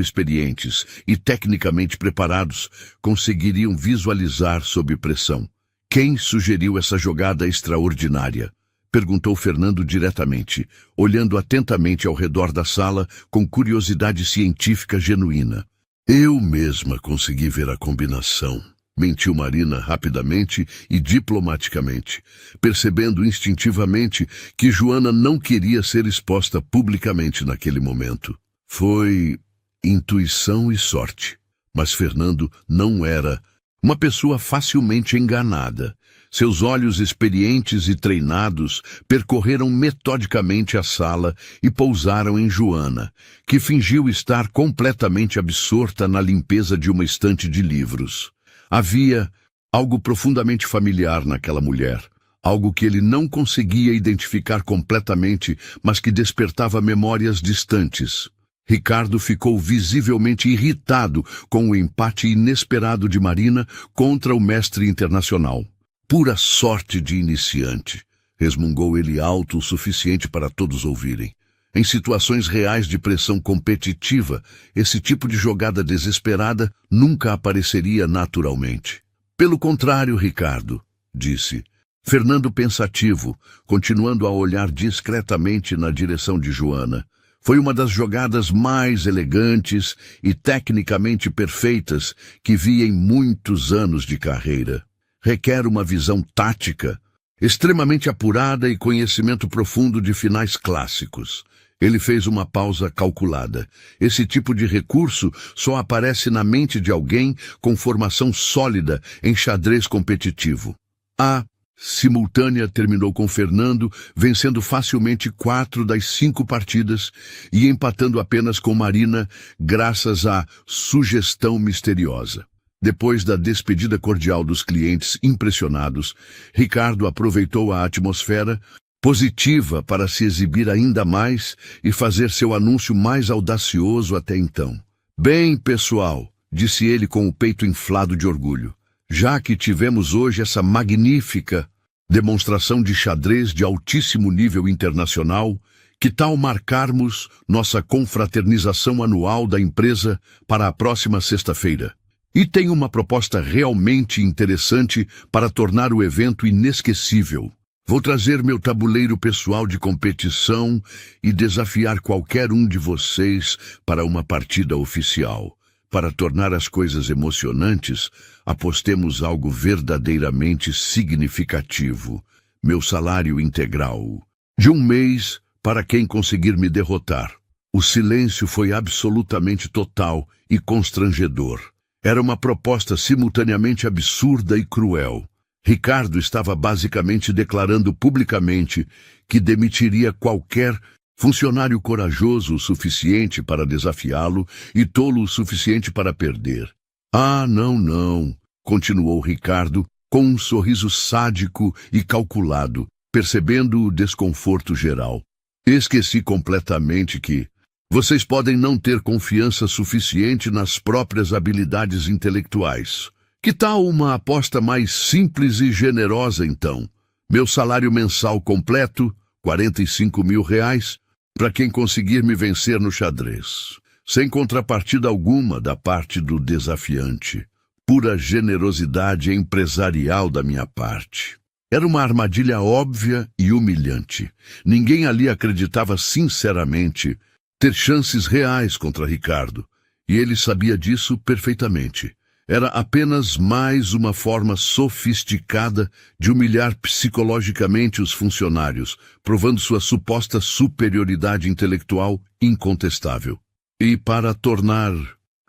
experientes e tecnicamente preparados conseguiriam visualizar sob pressão. "Quem sugeriu essa jogada extraordinária?" perguntou Fernando diretamente, olhando atentamente ao redor da sala com curiosidade científica genuína. "Eu mesma consegui ver a combinação", mentiu Marina rapidamente e diplomaticamente, percebendo instintivamente que Joana não queria ser exposta publicamente naquele momento. Foi intuição e sorte, mas Fernando não era uma pessoa facilmente enganada. Seus olhos experientes e treinados percorreram metodicamente a sala e pousaram em Joana, que fingiu estar completamente absorta na limpeza de uma estante de livros. Havia algo profundamente familiar naquela mulher, algo que ele não conseguia identificar completamente, mas que despertava memórias distantes. Ricardo ficou visivelmente irritado com o empate inesperado de Marina contra o mestre internacional. "Pura sorte de iniciante", resmungou ele alto o suficiente para todos ouvirem. Em situações reais de pressão competitiva, esse tipo de jogada desesperada nunca apareceria naturalmente. "Pelo contrário, Ricardo", disse. Fernando pensativo, continuando a olhar discretamente na direção de Joana. "Foi uma das jogadas mais elegantes e tecnicamente perfeitas que vi em muitos anos de carreira. Requer uma visão tática, extremamente apurada e conhecimento profundo de finais clássicos." Ele fez uma pausa calculada. Esse tipo de recurso só aparece na mente de alguém com formação sólida em xadrez competitivo. A simultânea terminou com Fernando, vencendo facilmente 4 das 5 partidas e empatando apenas com Marina, graças à sugestão misteriosa. Depois da despedida cordial dos clientes impressionados, Ricardo aproveitou a atmosfera positiva para se exibir ainda mais e fazer seu anúncio mais audacioso até então. "Bem, pessoal", disse ele com o peito inflado de orgulho, "já que tivemos hoje essa magnífica demonstração de xadrez de altíssimo nível internacional, que tal marcarmos nossa confraternização anual da empresa para a próxima sexta-feira? E tem uma proposta realmente interessante para tornar o evento inesquecível. Vou trazer meu tabuleiro pessoal de competição e desafiar qualquer um de vocês para uma partida oficial. Para tornar as coisas emocionantes, apostemos algo verdadeiramente significativo. Meu salário integral de 1 mês para quem conseguir me derrotar." O silêncio foi absolutamente total e constrangedor. Era uma proposta simultaneamente absurda e cruel. Ricardo estava basicamente declarando publicamente que demitiria qualquer funcionário corajoso o suficiente para desafiá-lo e tolo o suficiente para perder. "Ah, não, não", continuou Ricardo, com um sorriso sádico e calculado, percebendo o desconforto geral. Esqueci completamente que vocês podem não ter confiança suficiente nas próprias habilidades intelectuais. Que tal uma aposta mais simples e generosa, então? Meu salário mensal completo, R$ 45.000, para quem conseguir me vencer no xadrez. Sem contrapartida alguma da parte do desafiante. Pura generosidade empresarial da minha parte. Era uma armadilha óbvia e humilhante. Ninguém ali acreditava sinceramente ter chances reais contra Ricardo, e ele sabia disso perfeitamente. Era apenas mais uma forma sofisticada de humilhar psicologicamente os funcionários, provando sua suposta superioridade intelectual incontestável. E para tornar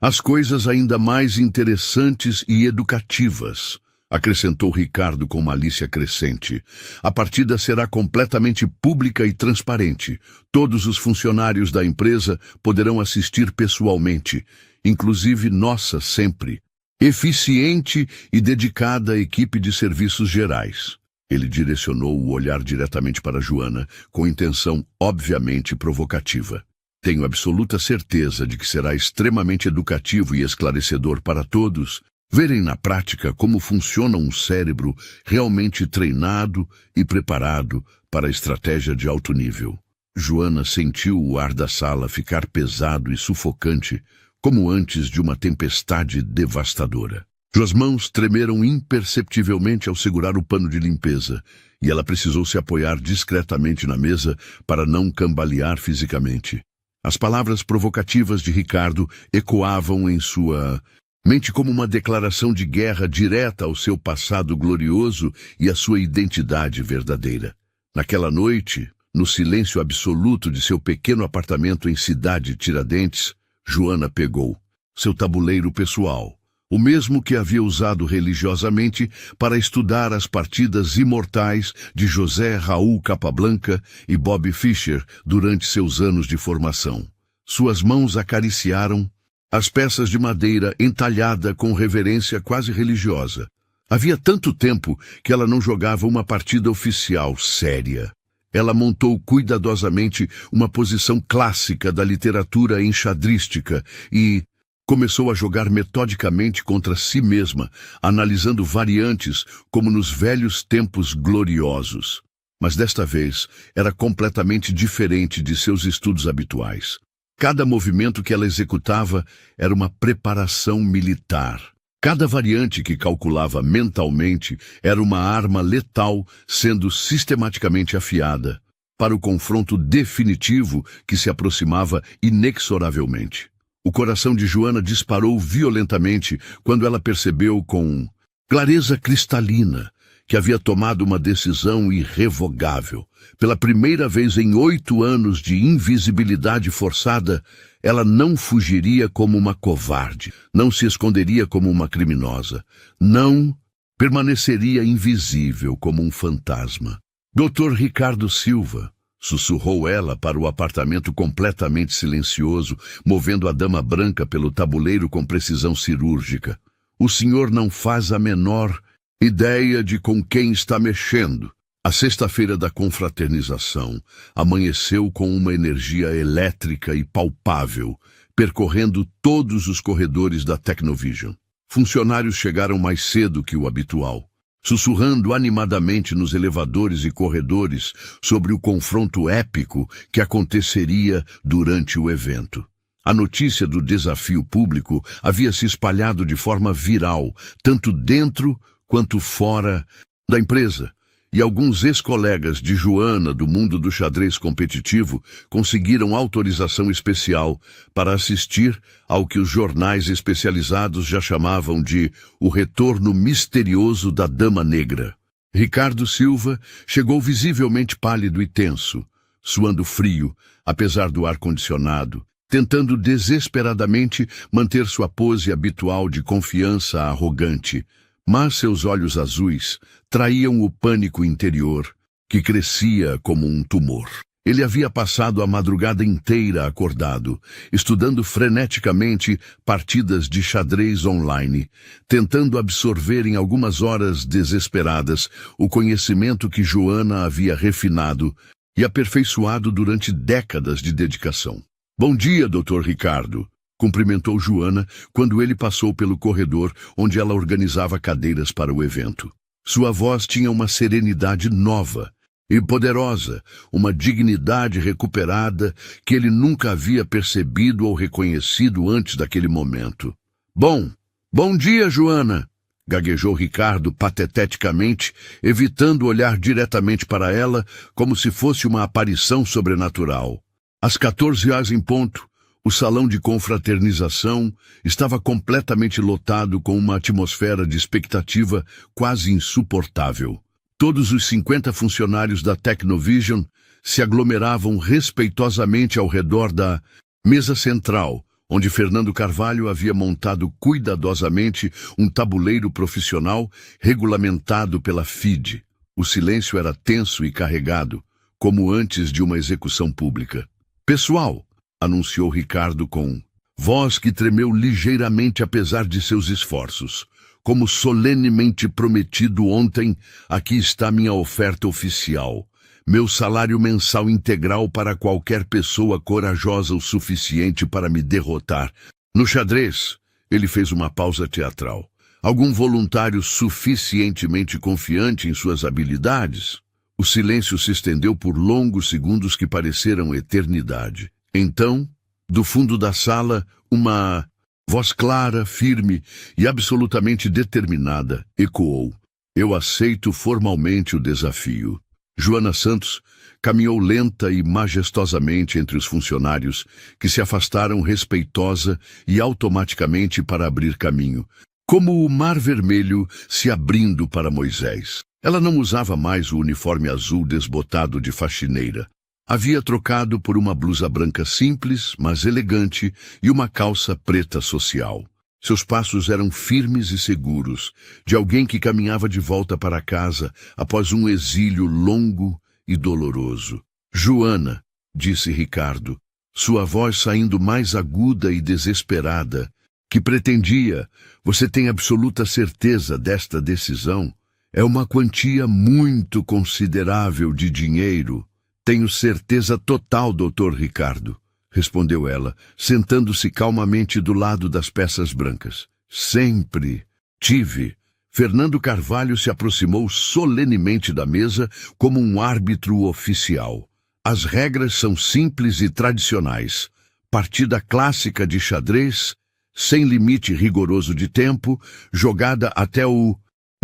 as coisas ainda mais interessantes e educativas, acrescentou Ricardo com malícia crescente, a partida será completamente pública e transparente. Todos os funcionários da empresa poderão assistir pessoalmente, inclusive nossa sempre eficiente e dedicada equipe de serviços gerais. Ele direcionou o olhar diretamente para Joana, com intenção obviamente provocativa. Tenho absoluta certeza de que será extremamente educativo e esclarecedor para todos verem na prática como funciona um cérebro realmente treinado e preparado para a estratégia de alto nível. Joana sentiu o ar da sala ficar pesado e sufocante, como antes de uma tempestade devastadora. Suas mãos tremeram imperceptivelmente ao segurar o pano de limpeza, e ela precisou se apoiar discretamente na mesa para não cambalear fisicamente. As palavras provocativas de Ricardo ecoavam em sua mente como uma declaração de guerra direta ao seu passado glorioso e à sua identidade verdadeira. Naquela noite, no silêncio absoluto de seu pequeno apartamento em Cidade Tiradentes, Joana pegou seu tabuleiro pessoal, o mesmo que havia usado religiosamente para estudar as partidas imortais de José Raul Capablanca e Bob Fischer durante seus anos de formação. Suas mãos acariciaram as peças de madeira entalhada com reverência quase religiosa. Havia tanto tempo que ela não jogava uma partida oficial séria. Ela montou cuidadosamente uma posição clássica da literatura enxadrística e começou a jogar metodicamente contra si mesma, analisando variantes como nos velhos tempos gloriosos. Mas desta vez era completamente diferente de seus estudos habituais. Cada movimento que ela executava era uma preparação militar. Cada variante que calculava mentalmente era uma arma letal sendo sistematicamente afiada para o confronto definitivo que se aproximava inexoravelmente. O coração de Joana disparou violentamente quando ela percebeu com clareza cristalina que havia tomado uma decisão irrevogável. Pela primeira vez em 8 anos de invisibilidade forçada, ela não fugiria como uma covarde, não se esconderia como uma criminosa, não permaneceria invisível como um fantasma. Dr. Ricardo Silva, sussurrou ela para o apartamento completamente silencioso, movendo a dama branca pelo tabuleiro com precisão cirúrgica. O senhor não faz a menor ideia de com quem está mexendo. A sexta-feira da confraternização amanheceu com uma energia elétrica e palpável, percorrendo todos os corredores da Technovision. Funcionários chegaram mais cedo que o habitual, sussurrando animadamente nos elevadores e corredores sobre o confronto épico que aconteceria durante o evento. A notícia do desafio público havia se espalhado de forma viral, tanto dentro quanto fora da empresa, e alguns ex-colegas de Joana do mundo do xadrez competitivo conseguiram autorização especial para assistir ao que os jornais especializados já chamavam de o retorno misterioso da Dama Negra. Ricardo Silva chegou visivelmente pálido e tenso, suando frio, apesar do ar-condicionado, tentando desesperadamente manter sua pose habitual de confiança arrogante, mas seus olhos azuis traíam o pânico interior, que crescia como um tumor. Ele havia passado a madrugada inteira acordado, estudando freneticamente partidas de xadrez online, tentando absorver em algumas horas desesperadas o conhecimento que Joana havia refinado e aperfeiçoado durante décadas de dedicação. Bom dia, Dr. Ricardo, cumprimentou Joana quando ele passou pelo corredor onde ela organizava cadeiras para o evento. Sua voz tinha uma serenidade nova e poderosa, uma dignidade recuperada que ele nunca havia percebido ou reconhecido antes daquele momento. Bom dia, Joana, gaguejou Ricardo pateticamente, evitando olhar diretamente para ela como se fosse uma aparição sobrenatural. Às 14 horas em ponto, o salão de confraternização estava completamente lotado com uma atmosfera de expectativa quase insuportável. Todos os 50 funcionários da Tecnovision se aglomeravam respeitosamente ao redor da mesa central, onde Fernando Carvalho havia montado cuidadosamente um tabuleiro profissional regulamentado pela FIDE. O silêncio era tenso e carregado, como antes de uma execução pública. Pessoal, anunciou Ricardo com voz que tremeu ligeiramente apesar de seus esforços. Como solenemente prometido ontem, aqui está minha oferta oficial. Meu salário mensal integral para qualquer pessoa corajosa o suficiente para me derrotar. No xadrez, ele fez uma pausa teatral. Algum voluntário suficientemente confiante em suas habilidades? O silêncio se estendeu por longos segundos que pareceram eternidade. Então, do fundo da sala, uma voz clara, firme e absolutamente determinada ecoou. Eu aceito formalmente o desafio. Joana Santos caminhou lenta e majestosamente entre os funcionários, que se afastaram respeitosa e automaticamente para abrir caminho, como o mar vermelho se abrindo para Moisés. Ela não usava mais o uniforme azul desbotado de faxineira. Havia trocado por uma blusa branca simples, mas elegante, e uma calça preta social. Seus passos eram firmes e seguros, de alguém que caminhava de volta para casa após um exílio longo e doloroso. Joana, disse Ricardo, sua voz saindo mais aguda e desesperada, que pretendia, você tem absoluta certeza desta decisão? É uma quantia muito considerável de dinheiro. Tenho certeza total, Dr. Ricardo, respondeu ela, sentando-se calmamente do lado das peças brancas. Sempre tive. Fernando Carvalho se aproximou solenemente da mesa como um árbitro oficial. As regras são simples e tradicionais. Partida clássica de xadrez, sem limite rigoroso de tempo, jogada até o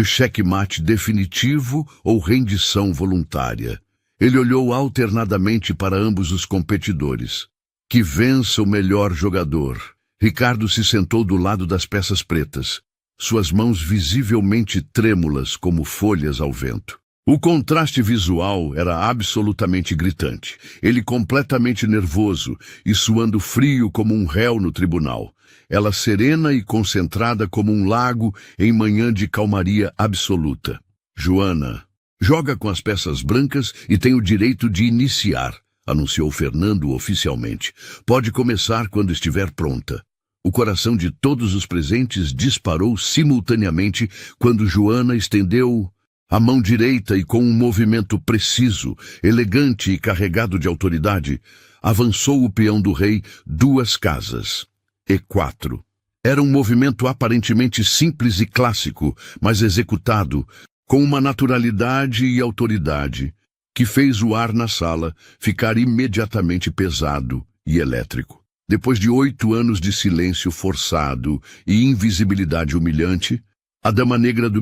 checkmate definitivo ou rendição voluntária. Ele olhou alternadamente para ambos os competidores. Que vença o melhor jogador. Ricardo se sentou do lado das peças pretas, suas mãos visivelmente trêmulas como folhas ao vento. O contraste visual era absolutamente gritante. Ele completamente nervoso e suando frio como um réu no tribunal. Ela serena e concentrada como um lago em manhã de calmaria absoluta. Joana, joga com as peças brancas e tem o direito de iniciar, anunciou Fernando oficialmente. Pode começar quando estiver pronta. O coração de todos os presentes disparou simultaneamente quando Joana estendeu a mão direita e com um movimento preciso, elegante e carregado de autoridade, avançou o peão do rei 2 casas. E4. Era um movimento aparentemente simples e clássico, mas executado com uma naturalidade e autoridade que fez o ar na sala ficar imediatamente pesado e elétrico. Depois de 8 anos de silêncio forçado e invisibilidade humilhante, a dama negra do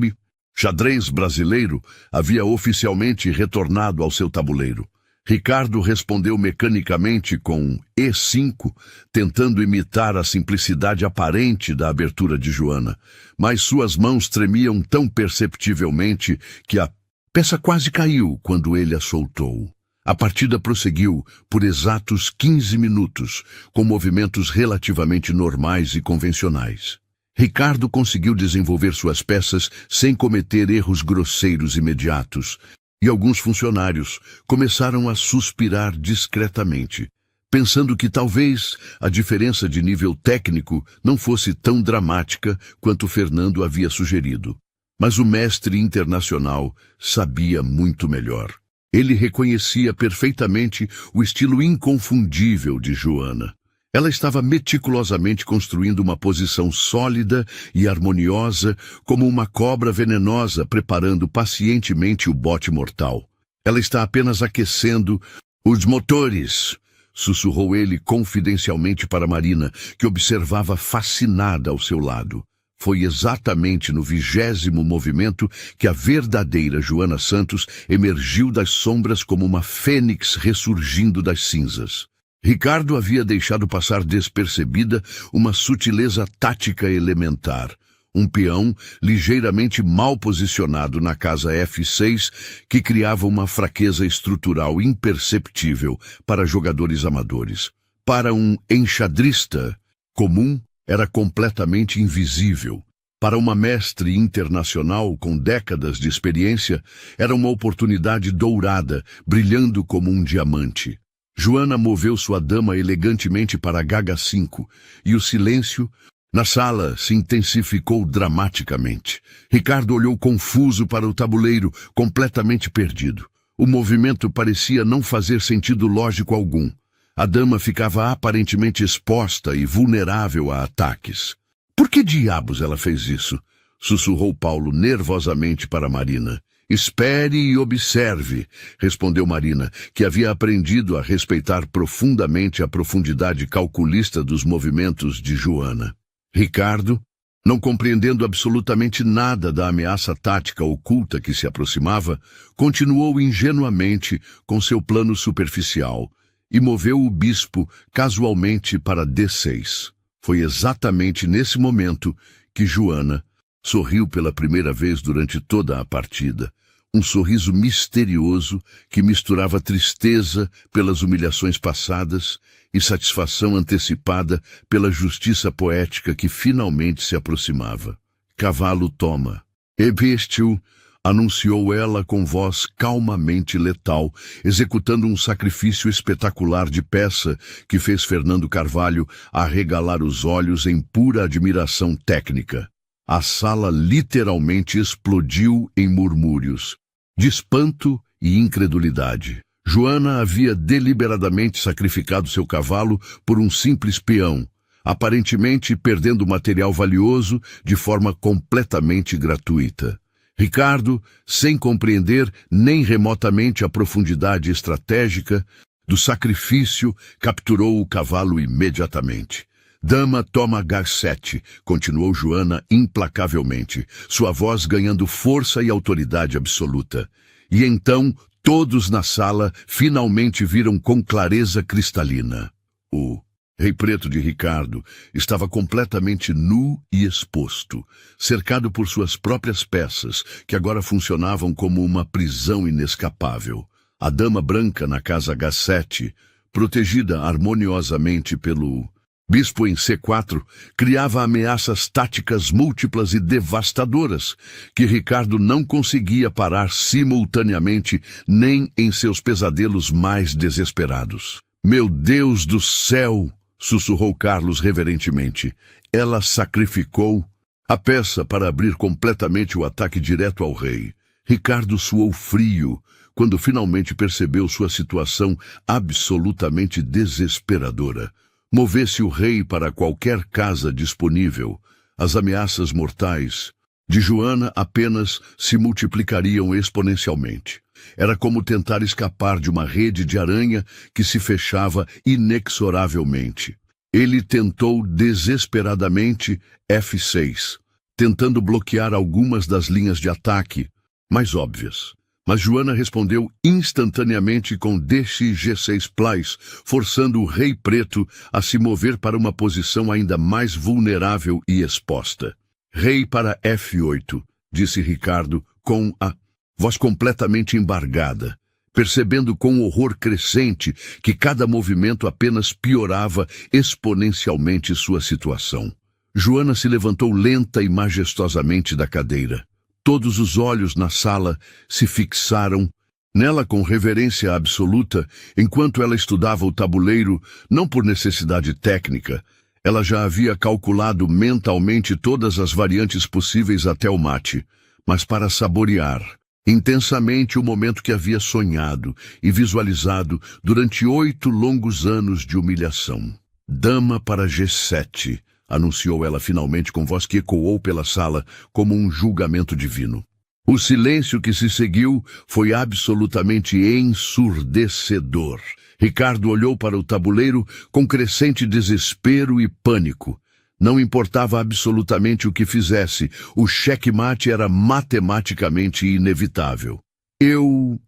xadrez brasileiro havia oficialmente retornado ao seu tabuleiro. Ricardo respondeu mecanicamente com E5, tentando imitar a simplicidade aparente da abertura de Joana, mas suas mãos tremiam tão perceptivelmente que a peça quase caiu quando ele a soltou. A partida prosseguiu por exatos 15 minutos, com movimentos relativamente normais e convencionais. Ricardo conseguiu desenvolver suas peças sem cometer erros grosseiros imediatos, e alguns funcionários começaram a suspirar discretamente, pensando que talvez a diferença de nível técnico não fosse tão dramática quanto Fernando havia sugerido. Mas o mestre internacional sabia muito melhor. Ele reconhecia perfeitamente o estilo inconfundível de Joana. Ela estava meticulosamente construindo uma posição sólida e harmoniosa, como uma cobra venenosa preparando pacientemente o bote mortal. Ela está apenas aquecendo os motores, sussurrou ele confidencialmente para Marina, que observava fascinada ao seu lado. Foi exatamente no 20º movimento que a verdadeira Joana Santos emergiu das sombras como uma fênix ressurgindo das cinzas. Ricardo havia deixado passar despercebida uma sutileza tática elementar. Um peão ligeiramente mal posicionado na casa F6 que criava uma fraqueza estrutural imperceptível para jogadores amadores. Para um enxadrista comum, era completamente invisível. Para uma mestre internacional com décadas de experiência, era uma oportunidade dourada, brilhando como um diamante. Joana moveu sua dama elegantemente para H5, e o silêncio na sala se intensificou dramaticamente. Ricardo olhou confuso para o tabuleiro, completamente perdido. O movimento parecia não fazer sentido lógico algum. A dama ficava aparentemente exposta e vulnerável a ataques. Por que diabos ela fez isso? Sussurrou Paulo nervosamente para Marina. Espere e observe, respondeu Marina, que havia aprendido a respeitar profundamente a profundidade calculista dos movimentos de Joana. Ricardo, não compreendendo absolutamente nada da ameaça tática oculta que se aproximava, continuou ingenuamente com seu plano superficial e moveu o bispo casualmente para D6. Foi exatamente nesse momento que Joana sorriu pela primeira vez durante toda a partida. Um sorriso misterioso que misturava tristeza pelas humilhações passadas e satisfação antecipada pela justiça poética que finalmente se aproximava. Cavalo toma. Ebestiu, anunciou ela com voz calmamente letal, executando um sacrifício espetacular de peça que fez Fernando Carvalho arregalar os olhos em pura admiração técnica. A sala literalmente explodiu em murmúrios, de espanto e incredulidade. Joana havia deliberadamente sacrificado seu cavalo por um simples peão, aparentemente perdendo material valioso de forma completamente gratuita. Ricardo, sem compreender nem remotamente a profundidade estratégica do sacrifício, capturou o cavalo imediatamente. Dama toma H7, continuou Joana implacavelmente, sua voz ganhando força e autoridade absoluta. E então todos na sala finalmente viram com clareza cristalina. O Rei Preto de Ricardo estava completamente nu e exposto, cercado por suas próprias peças, que agora funcionavam como uma prisão inescapável. A Dama Branca na casa H7, protegida harmoniosamente pelo Bispo em C4, criava ameaças táticas múltiplas e devastadoras, que Ricardo não conseguia parar simultaneamente nem em seus pesadelos mais desesperados. Meu Deus do céu! Sussurrou Carlos reverentemente. Ela sacrificou a peça para abrir completamente o ataque direto ao rei. Ricardo suou frio quando finalmente percebeu sua situação absolutamente desesperadora. Movesse o rei para qualquer casa disponível, as ameaças mortais de Joana apenas se multiplicariam exponencialmente. Era como tentar escapar de uma rede de aranha que se fechava inexoravelmente. Ele tentou desesperadamente F6, tentando bloquear algumas das linhas de ataque mais óbvias. Mas Joana respondeu instantaneamente com DXG6 Plais, forçando o Rei Preto a se mover para uma posição ainda mais vulnerável e exposta. Rei para F8, disse Ricardo com a voz completamente embargada, percebendo com horror crescente que cada movimento apenas piorava exponencialmente sua situação. Joana se levantou lenta e majestosamente da cadeira. Todos os olhos na sala se fixaram Nela, com reverência absoluta, enquanto ela estudava o tabuleiro, não por necessidade técnica, ela já havia calculado mentalmente todas as variantes possíveis até o mate, mas para saborear intensamente o momento que havia sonhado e visualizado durante 8 longos anos de humilhação. Dama para G7, anunciou ela finalmente com voz que ecoou pela sala como um julgamento divino. O silêncio que se seguiu foi absolutamente ensurdecedor. Ricardo olhou para o tabuleiro com crescente desespero e pânico. Não importava absolutamente o que fizesse, o xeque-mate era matematicamente inevitável. Eu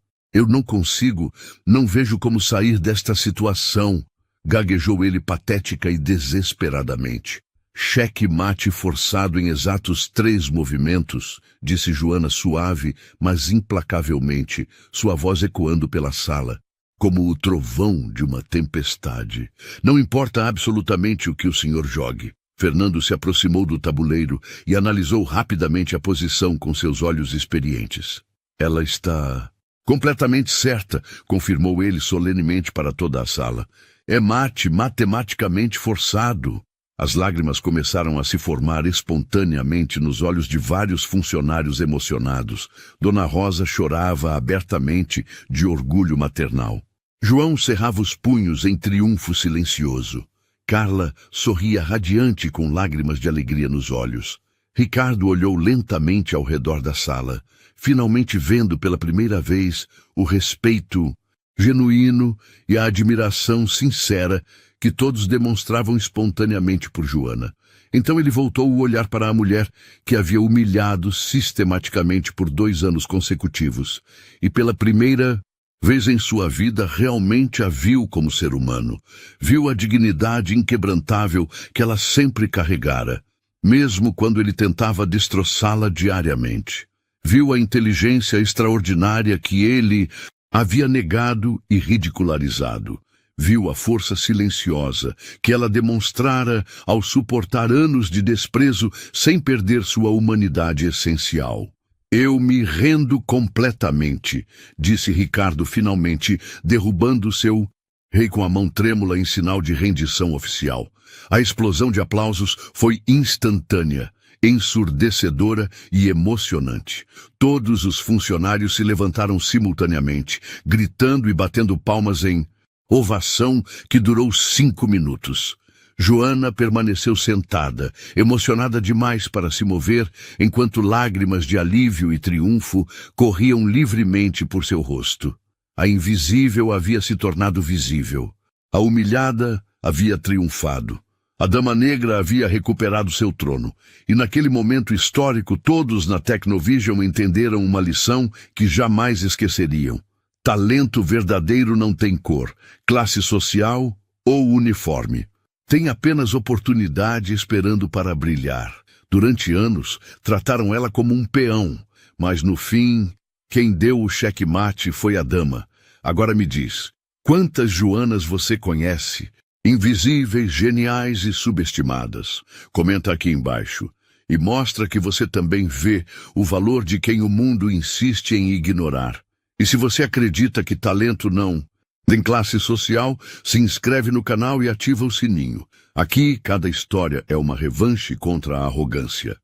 não vejo como sair desta situação, gaguejou ele patética e desesperadamente. Xeque-mate forçado em exatos 3 movimentos, disse Joana suave, mas implacavelmente, sua voz ecoando pela sala, como o trovão de uma tempestade. Não importa absolutamente o que o senhor jogue. Fernando se aproximou do tabuleiro e analisou rapidamente a posição com seus olhos experientes. Ela está completamente certa, confirmou ele solenemente para toda a sala. É mate matematicamente forçado. As lágrimas começaram a se formar espontaneamente nos olhos de vários funcionários emocionados. Dona Rosa chorava abertamente de orgulho maternal. João cerrava os punhos em triunfo silencioso. Carla sorria radiante com lágrimas de alegria nos olhos. Ricardo olhou lentamente ao redor da sala, finalmente vendo pela primeira vez o respeito genuíno e a admiração sincera que todos demonstravam espontaneamente por Joana. Então ele voltou o olhar para a mulher que havia humilhado sistematicamente por 2 anos consecutivos, e pela primeira vez em sua vida realmente a viu como ser humano. Viu a dignidade inquebrantável que ela sempre carregara, mesmo quando ele tentava destroçá-la diariamente. Viu a inteligência extraordinária que ele havia negado e ridicularizado. Viu a força silenciosa que ela demonstrara ao suportar anos de desprezo sem perder sua humanidade essencial. Eu me rendo completamente, disse Ricardo finalmente, derrubando seu rei com a mão trêmula em sinal de rendição oficial. A explosão de aplausos foi instantânea, ensurdecedora e emocionante. Todos os funcionários se levantaram simultaneamente, gritando e batendo palmas em ovação que durou 5 minutos. Joana permaneceu sentada, emocionada demais para se mover, enquanto lágrimas de alívio e triunfo corriam livremente por seu rosto. A invisível havia se tornado visível. A humilhada havia triunfado. A Dama Negra havia recuperado seu trono. E naquele momento histórico, todos na Tecnovision entenderam uma lição que jamais esqueceriam. Talento verdadeiro não tem cor, classe social ou uniforme. Tem apenas oportunidade esperando para brilhar. Durante anos, trataram ela como um peão, mas no fim, quem deu o xeque-mate foi a dama. Agora me diz, quantas Joanas você conhece? Invisíveis, geniais e subestimadas. Comenta aqui embaixo e mostra que você também vê o valor de quem o mundo insiste em ignorar. E se você acredita que talento não tem classe social, se inscreve no canal e ativa o sininho. Aqui, cada história é uma revanche contra a arrogância.